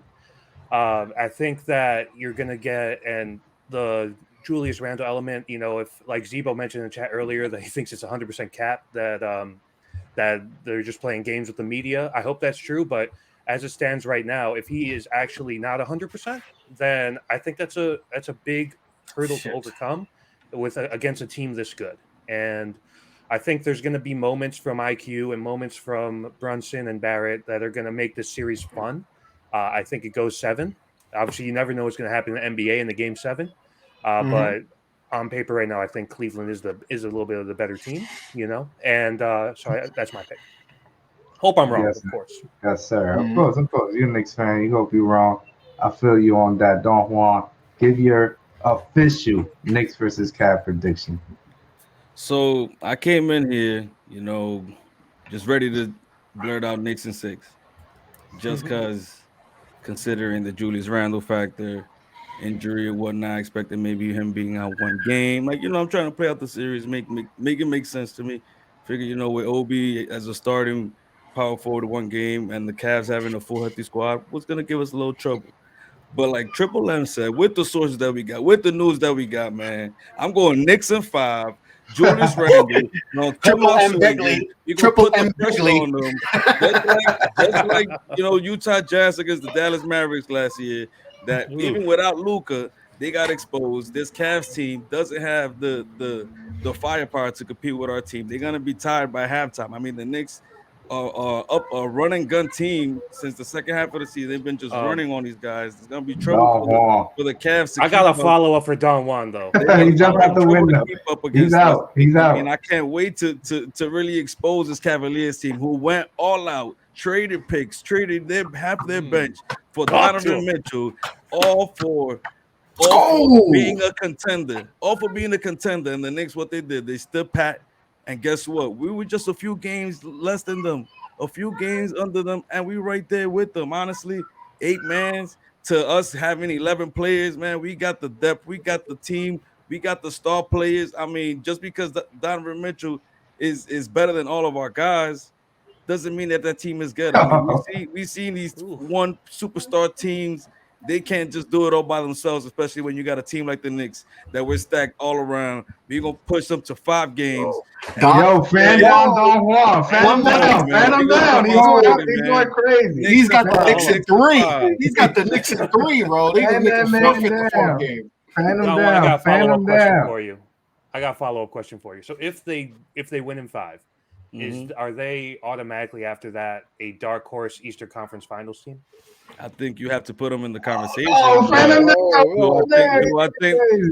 I think that you're going to get, and the Julius Randle element, if like Zebo mentioned in the chat earlier that he thinks it's 100% cap, that they're just playing games with the media. I hope that's true, but as it stands right now, if he is actually not 100%, then I think that's a big hurdle to overcome against a team this good. And I think there's going to be moments from IQ and moments from Brunson and Barrett that are going to make this series fun. I think it goes 7. Obviously, you never know what's going to happen in the NBA in the game 7. But on paper right now, I think Cleveland is a little bit of the better team, and so that's my pick. Hope I'm wrong, Yes, of course. Yes, sir. Of course. You're a Knicks fan. You hope you're wrong. I feel you on that. Don Juan, give your official Knicks versus Cavs prediction. So I came in here, just ready to blurt out Knicks in 6, just because considering the Julius Randle factor, injury or whatnot, expecting maybe him being out one game. I'm trying to play out the series, make it make sense to me. Figure, with Obi as a starting power forward one game and the Cavs having a full healthy squad was gonna give us a little trouble. But like Triple M said, with the sources that we got, with the news that we got, man, I'm going Knicks in 5. Julius Randle, Triple M Begley, you can Triple put the M pressure Begley. on them, just like Utah Jazz against the Dallas Mavericks last year. That even without Luka, they got exposed. This Cavs team doesn't have the firepower to compete with our team. They're gonna be tired by halftime. I mean, the Knicks are up a run and gun team since the second half of the season. They've been just running on these guys. It's gonna be trouble for the Cavs. I got a follow up for Don Juan though. He jumped out the window. He's out. He's out. And I can't wait to really expose this Cavaliers team who went all out, traded picks, traded half their bench for Donovan Mitchell, all for all for Oh! being a contender. All for being a contender. And the Knicks, what they did, they stood pat. And guess what? We were just a few games less than them, a few games under them, and we right there with them. Honestly, 8 mans to us having 11 players, man. We got the depth, we got the team, we got the star players. I mean, just because Donovan Mitchell is better than all of our guys doesn't mean that that team is good. I mean, we've seen these one superstar teams. They can't just do it all by themselves, especially when you got a team like the Knicks that we're stacked all around. We're gonna push them to 5 games. Yo, fan down Don Juan. Fan him down. Fan him down. He's going crazy. He's got the Knicks in 3. 5. He's got the Knicks in 3, bro. They Fan Knicks that forfeit man the down. 4 game. Fan him Don Juan, I got down. a Fan follow-up him question down. for you. I got a follow-up question for you. So if they win in 5, are they automatically after that a dark horse Eastern Conference Finals team? I think you have to put them in the conversation. Oh, fan him down.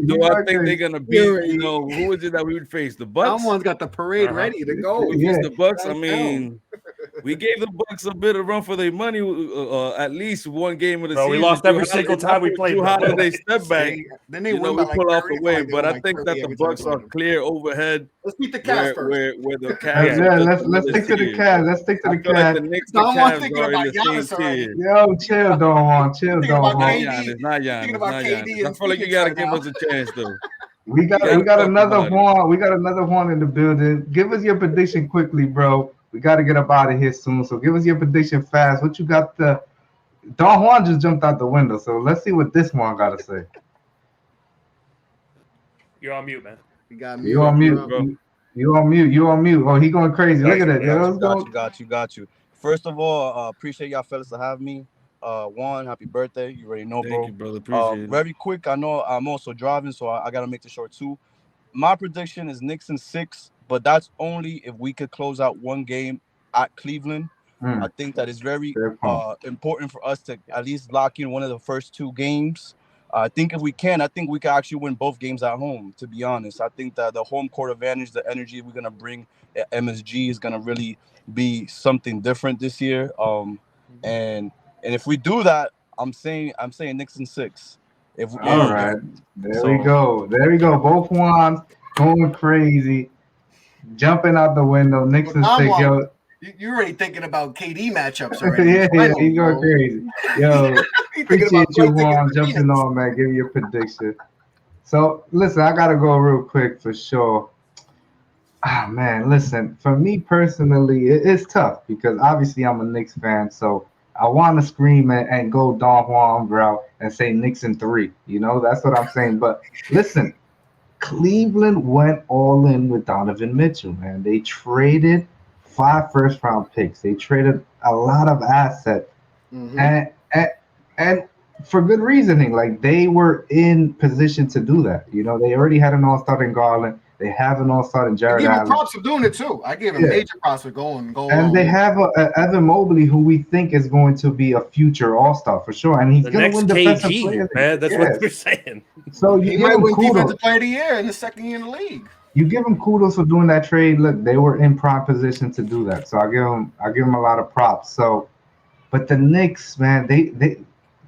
Do I think they're gonna beat? You know, who is it that we would face? The Bucks. Someone's got the parade ready to go. We face the Bucks. I mean, we gave the Bucks a bit of run for their money. At least one game of the season. We lost every single time we played. How did they step back? Then they we pull off the win. But I think that the Bucks are clear overhead. Let's beat the Cavs first. Where the Cavs. Yeah, let's stick to the Cavs. Let's stick to the Cavs. The Knicks, the Cavs are in the same tier. Yo, chill, Don Juan. Chill, Don Juan. Not Giannis. I feel like you gotta give us a chance though. We got another Juan. We got another Juan in the building. Give us your prediction quickly, bro. We got to get up out of here soon. So give us your prediction fast. What you got? Don Juan just jumped out the window. So let's see what this Juan got to say. You're on mute, man. You on mute, bro. You on mute. Oh, he going crazy. Look at that. Got you. First of all, appreciate y'all fellas to have me. Juan, happy birthday. You already know, bro. Thank you, brother. Appreciate it. Very quick. I know I'm also driving, so I got to make this short too. My prediction is Knicks in 6, but that's only if we could close out one game at Cleveland. I think that is very important for us to at least lock in one of the first 2 games. I think if we can, I think we can actually win both games at home, to be honest. I think that the home court advantage, the energy we're going to bring at MSG is going to really be something different this year. And if we do that, I'm saying Knicks in 6. All right. There we go. Both ones going crazy. Jumping out the window. Knicks in 6, yo. You're already thinking about KD matchups already. yeah, he's going crazy. Yo, appreciate you, Juan, jumping on, man. Give me your prediction. So, listen, I got to go real quick for sure. Ah, man, listen, for me personally, it's tough because obviously I'm a Knicks fan, so I want to scream and go Don Juan route and say Knicks in 3. You know, that's what I'm saying. But listen, Cleveland went all in with Donovan Mitchell, man. They traded 5 first-round picks. They traded a lot of assets, and for good reasoning. Like, they were in position to do that. You know, they already had an all-star in Garland. They have an all-star in Jared Allen. I give him props for doing it too. I give him major props for going. And they have Evan Mobley, who we think is going to be a future all-star for sure, and he's going to win defensive player. Man, that's what they're saying. So he might win defensive player of the year in the second year in the league. You give him kudos for doing that trade. Look, they were in prime position to do that. So I give them a lot of props. So, but the Knicks, man, they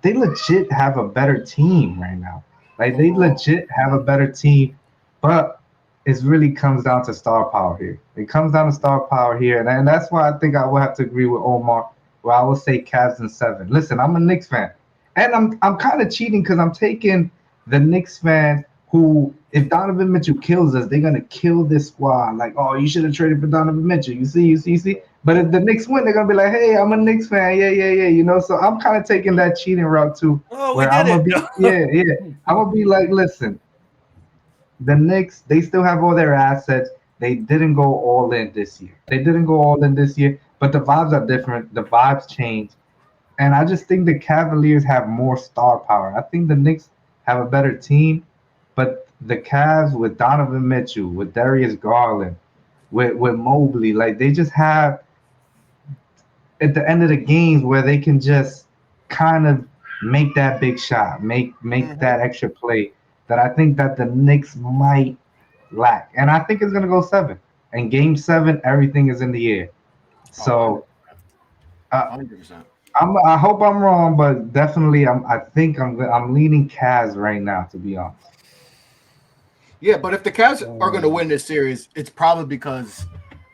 legit have a better team right now. Like, they legit have a better team, but it really comes down to star power here. It comes down to star power here, and that's why I think I will have to agree with Omar, where I will say Cavs in 7. Listen, I'm a Knicks fan, and I'm kind of cheating because I'm taking the Knicks fan who, if Donovan Mitchell kills us, they're gonna kill this squad. Like, oh, you should have traded for Donovan Mitchell. You see. But if the Knicks win, they're gonna be like, hey, I'm a Knicks fan. Yeah. You know, so I'm kind of taking that cheating route too. Oh, where I'm gonna be like, listen, the Knicks, they still have all their assets. They didn't go all in this year. But the vibes are different. The vibes change. And I just think the Cavaliers have more star power. I think the Knicks have a better team. But the Cavs with Donovan Mitchell, with Darius Garland, with Mobley, like, they just have at the end of the games where they can just kind of make that big shot, make that extra play that I think that the Knicks might lack. And I think it's going to go 7. And game 7, everything is in the air. So 100%. I hope I'm wrong, but definitely I think I'm leaning Cavs right now, to be honest. Yeah, but if the Cavs are going to win this series, it's probably because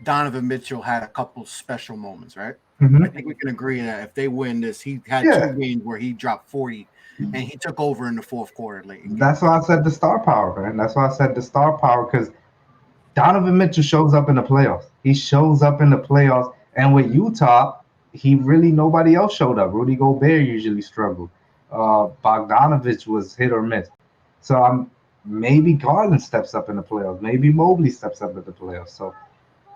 Donovan Mitchell had a couple special moments, right? Mhm. I think we can agree that if they win this, he had Yeah. 2 games where he dropped 40 and he took over in the fourth quarter late. That's why I said the star power, man. That's why I said the star power, because Donovan Mitchell shows up in the playoffs. He shows up in the playoffs, and with Utah, he really nobody else showed up. Rudy Gobert usually struggled. Bogdanovich was hit or miss. So maybe Garland steps up in the playoffs. Maybe Mobley steps up in the playoffs. So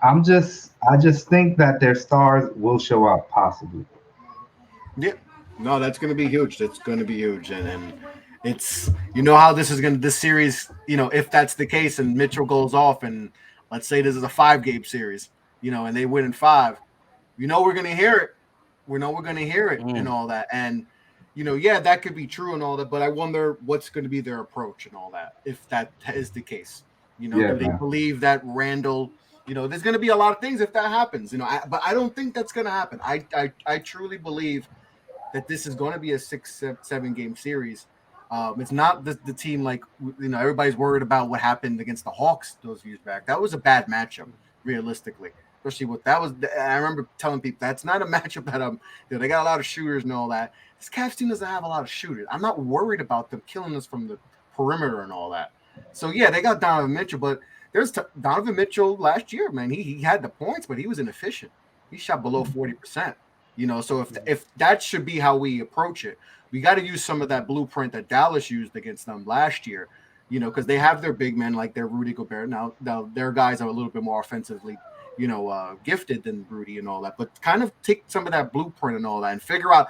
I just think that their stars will show up possibly. Yeah. No, that's going to be huge. That's going to be huge. And it's, how this is going to, this series, if that's the case and Mitchell goes off and let's say this is a 5-game series, and they win in 5, we're going to hear it. We know we're going to hear it and all that. And, yeah, that could be true and all that. But I wonder what's going to be their approach and all that, if that is the case. Do they believe that Randall, there's going to be a lot of things if that happens, but I don't think that's going to happen. I truly believe that this is going to be a 6-7 game series. It's not the team like everybody's worried about what happened against the Hawks those years back. That was a bad matchup, realistically. Especially what that was. I remember telling people that's not a matchup that they got a lot of shooters and all that. This Cavs team doesn't have a lot of shooters. I'm not worried about them killing us from the perimeter and all that. So yeah, they got Donovan Mitchell, but there's Donovan Mitchell last year, man. He had the points, but he was inefficient. He shot below 40%. So if that should be how we approach it, we got to use some of that blueprint that Dallas used against them last year, because they have their big men like their Rudy Gobert. Now their guys are a little bit more offensively, gifted than Rudy and all that, but kind of take some of that blueprint and all that and figure out,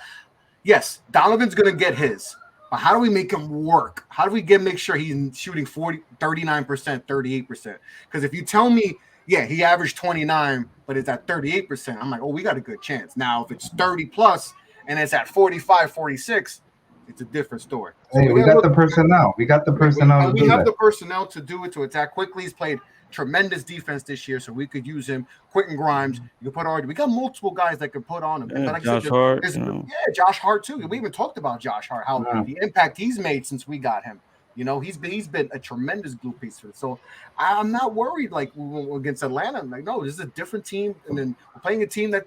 yes, Donovan's going to get his, but how do we make him work? How do we make sure he's shooting 39%, 38%? Because if you tell me, yeah, he averaged 29, but it's at 38%. I'm like, oh, we got a good chance. Now, if it's 30 plus and it's at 45, 46, it's a different story. So hey, we got the personnel. We got the personnel. We have the personnel to do it, to attack quickly. He's played tremendous defense this year, so we could use him. Quentin Grimes, you can put we got multiple guys that could put on him. Yeah, like Josh Hart. Josh Hart too. We even talked about Josh Hart, how the impact he's made since we got him. He's been a tremendous glue piece for it. So I'm not worried like against Atlanta. I'm like, no, this is a different team, and then we're playing a team that,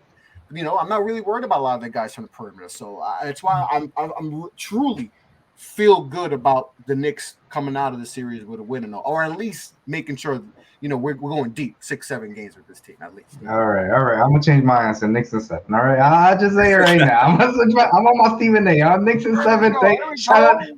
I'm not really worried about a lot of the guys from the perimeter. So that's why I'm truly feel good about the Knicks coming out of the series with a win, or at least making sure we're going deep 6-7 games with this team at least. All right. I'm gonna change my answer. Knicks and 7. All right, I'll just say it right now. I'm on my Stephen A. I'm Knicks and 7.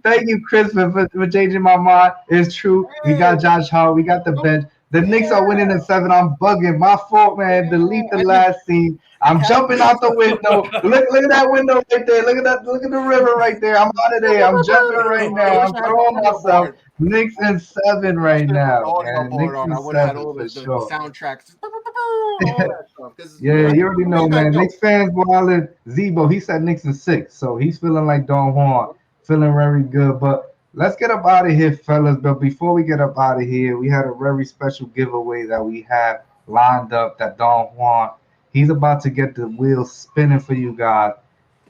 Thank you, Chris, for changing my mind. It's true. We got Josh Hart. We got the bench. The Knicks are winning in 7. I'm bugging. My fault, man. Delete the last scene. I'm jumping out the window. Look at that window right there. Look at the river right there. I'm out of there. I'm jumping right now. I'm throwing myself. Knicks and 7 right now, man. Knicks and 7 for sure. Soundtracks. All that stuff. Yeah, you already know, man. Knicks fans wildin'. Zebo, he said Knicks and 6, so he's feeling like Don Juan, feeling very good. But let's get up out of here, fellas. But before we get up out of here, we had a very special giveaway that we have lined up that Don Juan, he's about to get the wheels spinning for you guys.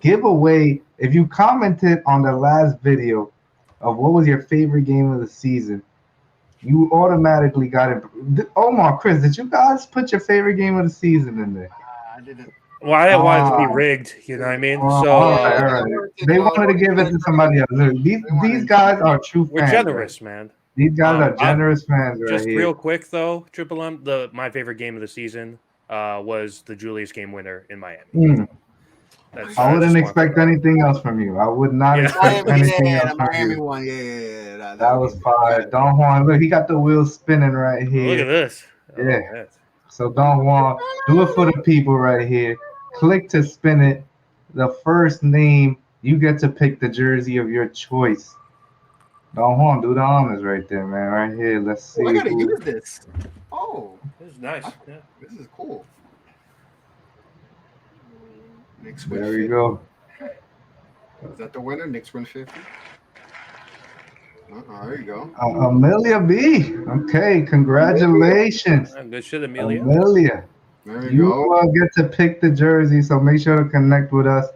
Giveaway, if you commented on the last video of what was your favorite game of the season, you automatically got it. Omar, Chris, did you guys put your favorite game of the season in there? I didn't. Well, I didn't want it to be rigged, you know what I mean? So all right. They wanted to give it to somebody else. Look, these guys are true fans. We're generous, right? man. These guys are generous fans right just here. Real quick, though, Triple M, my favorite game of the season was the Julius game winner in Miami. I wouldn't expect anything else from you. I would not expect anything else from you. One. Yeah. That was fire. Don Juan, look, he got the wheels spinning right here. Look at this. Yeah. So Don Juan, do it for the people right here. Click to spin it. The first name, you get to pick the jersey of your choice. Don Juan, do the honors right there, man. Right here. Let's see. I gotta use this. Oh, this is nice. Yeah. This is cool. Knicks win. There we go. Is that the winner? Knicks win 50. There you go. Amelia B. Okay, congratulations. Good shit, Amelia. Amelia. There you go. Get to pick the jersey, so make sure to connect with us.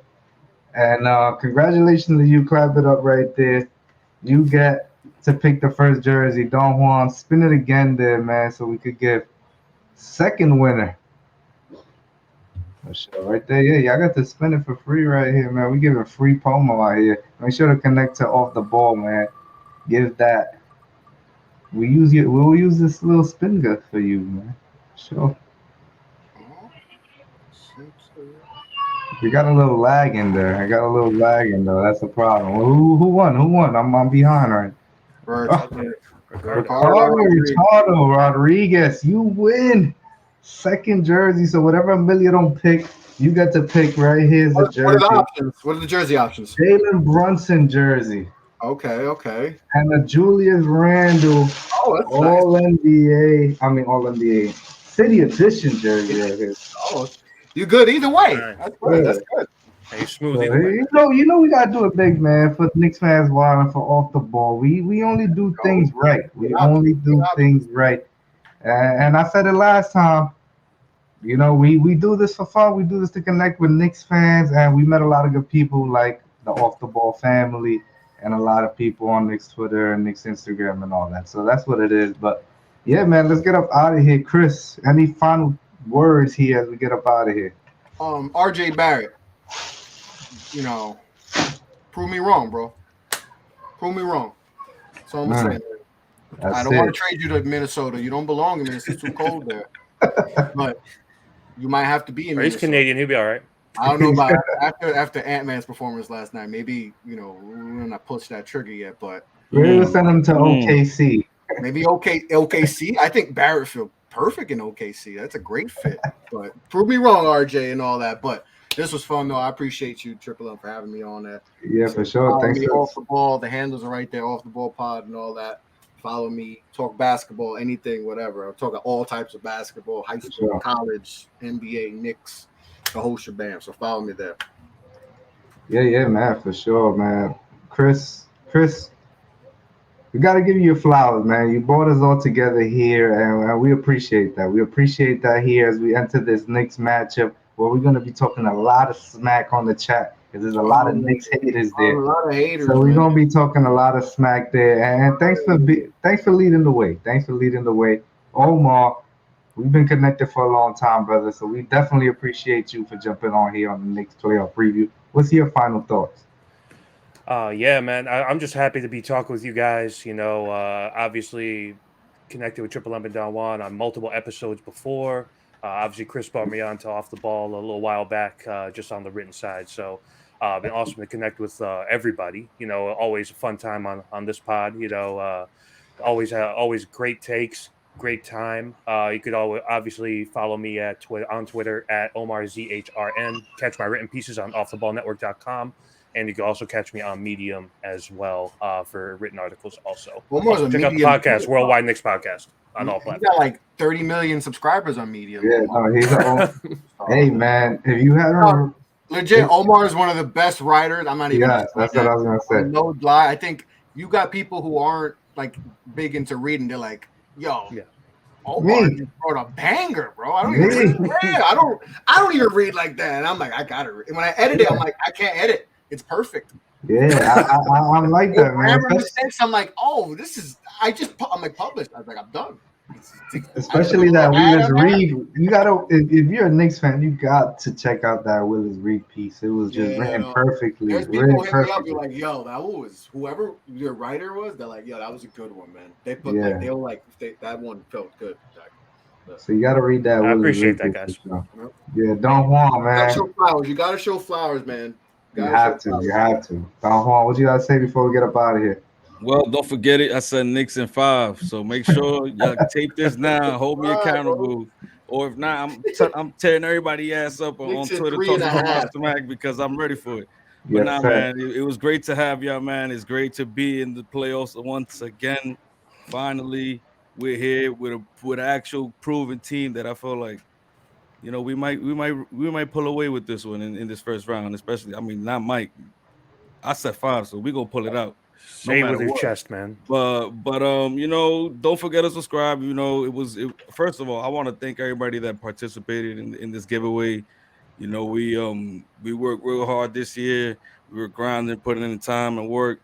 And congratulations to you. Clap it up right there. You get to pick the first jersey. Don Juan, spin it again there, man, so we could give second winner. For sure. Right there, yeah, y'all got to spin it for free right here, man. We give a free promo out here. Make sure to connect to Off the Ball, man. Give that. We'll use this little spin gut for you, man. Sure. We got a little lag in there. I got a little lag in there. That's a problem. Well, who won? Who won? I'm behind right. Ricardo Rodriguez, you win. Second jersey. So whatever Amelia don't pick, you get to pick right here's the jersey. What are the options? What are the jersey options? Jalen Brunson jersey. Okay. And a Julius Randle all nice. NBA. I mean all NBA City Edition jersey right here. Oh, you good either way. Right. That's good. That's good. Hey, smooth So, either way. you know we gotta do it big, man. For Knicks fans wilding for Off the Ball. We only do things right. We only do things right. And I said it last time. You know, we do this for fun. We do this to connect with Knicks fans, and we met a lot of good people like the Off the Ball family and a lot of people on Knicks Twitter and Knicks Instagram and all that. So that's what it is. But yeah, man, let's get up out of here. Chris, any final words here as we get up out of here? RJ Barrett. You know, prove me wrong, bro. Prove me wrong. That's all I'm saying. I don't want to trade you to Minnesota. You don't belong in Minnesota. It's too cold there. But you might have to be in Minnesota. He's Canadian. He'll be all right. I don't know about after Ant-Man's performance last night. Maybe, you know, we're not pushed that trigger yet, but we're gonna send him to OKC. Maybe OKC. I think Barrett feel perfect in OKC. That's a great fit. But prove me wrong, RJ, and all that. But this was fun, though. I appreciate you, Triple M, for having me on that. Yeah, for sure. Thanks. Off the Ball. The handles are right there. Off the Ball Pod and all that. Follow me. Talk basketball, anything, whatever. I'm talking all types of basketball, high school, college, NBA, Knicks, the whole shebang. So follow me there. Yeah, man, for sure, man. Chris, we got to give you your flowers, man. You brought us all together here, and we appreciate that. We appreciate that here as we enter this Knicks matchup where we're going to be talking a lot of smack on the chat because there's a lot of Knicks haters there. A lot of haters. So we're going to be talking a lot of smack there. And thanks for leading the way. Thanks for leading the way. Omar, we've been connected for a long time, brother. So we definitely appreciate you for jumping on here on the Knicks playoff preview. What's your final thoughts? Yeah, man. I'm just happy to be talking with you guys. You know, obviously connected with Triple M and Don Juan on multiple episodes before. Obviously, Chris brought me on to Off the Ball a little while back, just on the written side. So, been awesome to connect with everybody. You know, always a fun time on this pod. You know, always great takes, great time. You could always obviously follow me on Twitter at OmarZHRN. Catch my written pieces on offtheballnetwork.com. And you can also catch me on Medium as well for written articles also. Check out the podcast, Worldwide Knicks Podcast, on all platforms. He got like 30 million subscribers on Medium. Yeah, no, he's hey, man, if you had legit, Omar is one of the best writers. I'm not even. Yeah, that's what I was going to say. No lie. I think you got people who aren't like big into reading. They're like, yo. Yeah. Omar wrote a banger, bro. I don't even read like that. And I'm like, I gotta read. And when I edit it, I'm like, I can't edit. It's perfect. Yeah, I'm like that, man. I'm like, oh, this is. I'm like published. I was like, I'm done. Especially that Willis Reed. You gotta, if you're a Knicks fan, you got to check out that Willis Reed piece. It was just written perfectly. There's people hit me up. You're like, yo, that was whoever your writer was. They're like, yo, that was a good one, man. They put that one felt good. So you gotta read that. I appreciate that, guys. Yeah, Don Juan, man. You gotta show flowers, man. You have to. Don Juan, what you gotta say before we get up out of here? Well, don't forget it. I said Knicks in 5, so make sure y'all tape this now. Hold me accountable, or if not, I'm tearing everybody ass up on Twitter talking about smack because I'm ready for it. But man, it was great to have y'all, man. It's great to be in the playoffs once again. Finally, we're here with an actual proven team that I feel like, you know, we might pull away with this one in this first round, especially. I mean, not Mike. I said 5, so we're gonna pull it out. Say it with your chest, man. But you know, don't forget to subscribe. You know, first of all, I want to thank everybody that participated in this giveaway. You know, we worked real hard this year. We were grinding, putting in the time and work,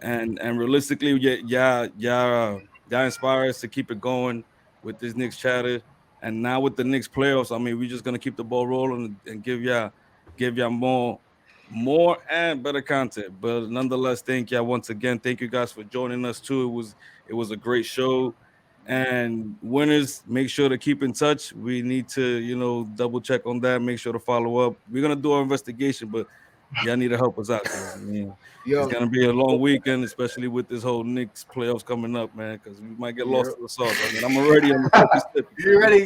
and realistically, y'all inspire us to keep it going with this Knicks chatter, and now with the Knicks playoffs. I mean, we're just gonna keep the ball rolling and give y'all more and better content. But nonetheless, thank y'all once again. Thank you guys for joining us too. It was a great show. And winners, make sure to keep in touch. We need to, double check on that. Make sure to follow up. We're gonna do our investigation, but y'all need to help us out because it's Yo, gonna be a long weekend, especially with this whole Knicks playoffs coming up, man. Because we might get lost in the sauce. I mean, I'm already on the flippy slippy. you ready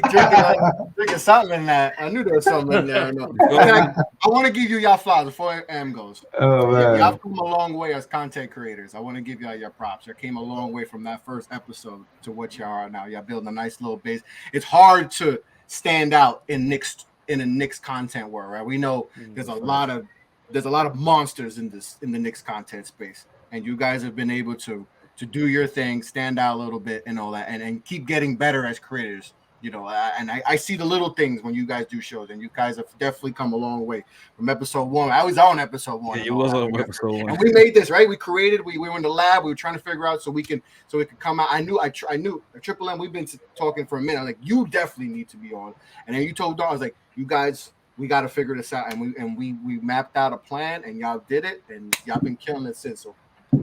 drinking something in that? I knew there was something in there. No. You feel me? I want to give you y'all flowers before M goes. Oh man, Y'all come a long way as content creators. I want to give y'all your props. You came a long way from that first episode to what y'all are now. Y'all building a nice little base. It's hard to stand out in a Knicks content world, right? We know there's a lot of monsters in the Knicks content space, and you guys have been able to do your thing, stand out a little bit, and all that, and keep getting better as creators. And I see the little things when you guys do shows, and you guys have definitely come a long way from episode 1. I was on episode 1. Yeah, you was on episode 1. And we made this, right? We created, we were in the lab, we were trying to figure out so it could come out. I knew Triple M, we've been talking for a minute. I'm like, you definitely need to be on. And then you told Dawn, I was like, you guys, we got to figure this out. And we mapped out a plan, and y'all did it, and y'all been killing it since. So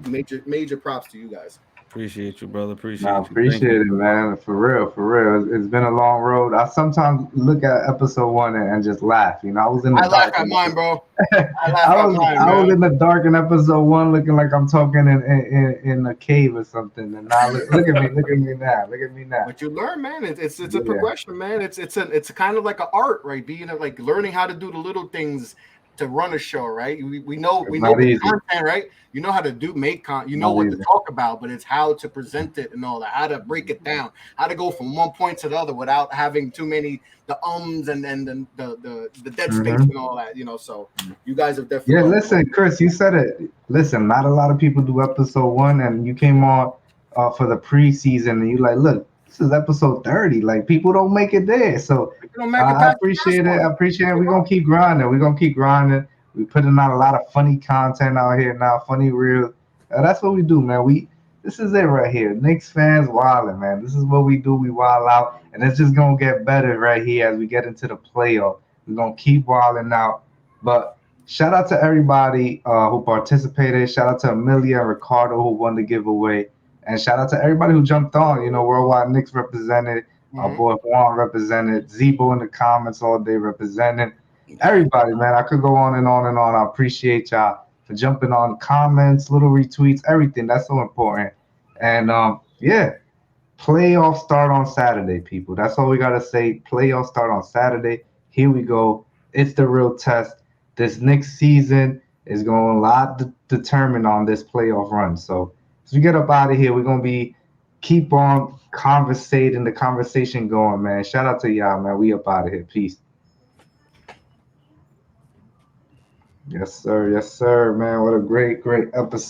major props to you guys. Appreciate you, brother. Appreciate I you. appreciate it, man. For real. It's been a long road. I sometimes look at episode 1 and just laugh. I was in the dark. Laugh at mine, bro. I was in the dark in episode 1, looking like I'm talking in a cave or something. And now look at me now. But you learn, man. It's a progression, man. It's kind of like an art, right? Being like learning how to do the little things to run a show, right? We know the content, right? You know how to make content. You know what to talk about, but it's how to present it and all that. How to break it down. How to go from one point to the other without having too many the ums and the dead space and all that. So you guys have definitely. Yeah, listen, Chris, you said it. Listen, not a lot of people do episode 1, and you came on for the preseason, and you like, look, this is episode 30. Like, people don't make it there. So I appreciate it. We're gonna keep grinding. We're putting out a lot of funny content out here now, funny reels. That's what we do, man. This is it right here. Knicks fans wilding, man. This is what we do. We wild out, and it's just gonna get better right here as we get into the playoff. We're gonna keep wilding out. But shout out to everybody who participated. Shout out to Amelia and Ricardo who won the giveaway. And shout out to everybody who jumped on. Worldwide Knicks represented. Our boy Juan represented. Zebo in the comments all day represented. Everybody, man. I could go on and on and on. I appreciate y'all for jumping on, comments, little retweets, everything. That's so important. And playoffs start on Saturday, people. That's all we gotta say. Playoffs start on Saturday. Here we go. It's the real test. This next season is going a lot determined on this playoff run. So as we get up out of here, we're gonna keep on conversating, the conversation going, man. Shout out to y'all, man. We up out of here. Peace. Yes, sir, man. What a great episode.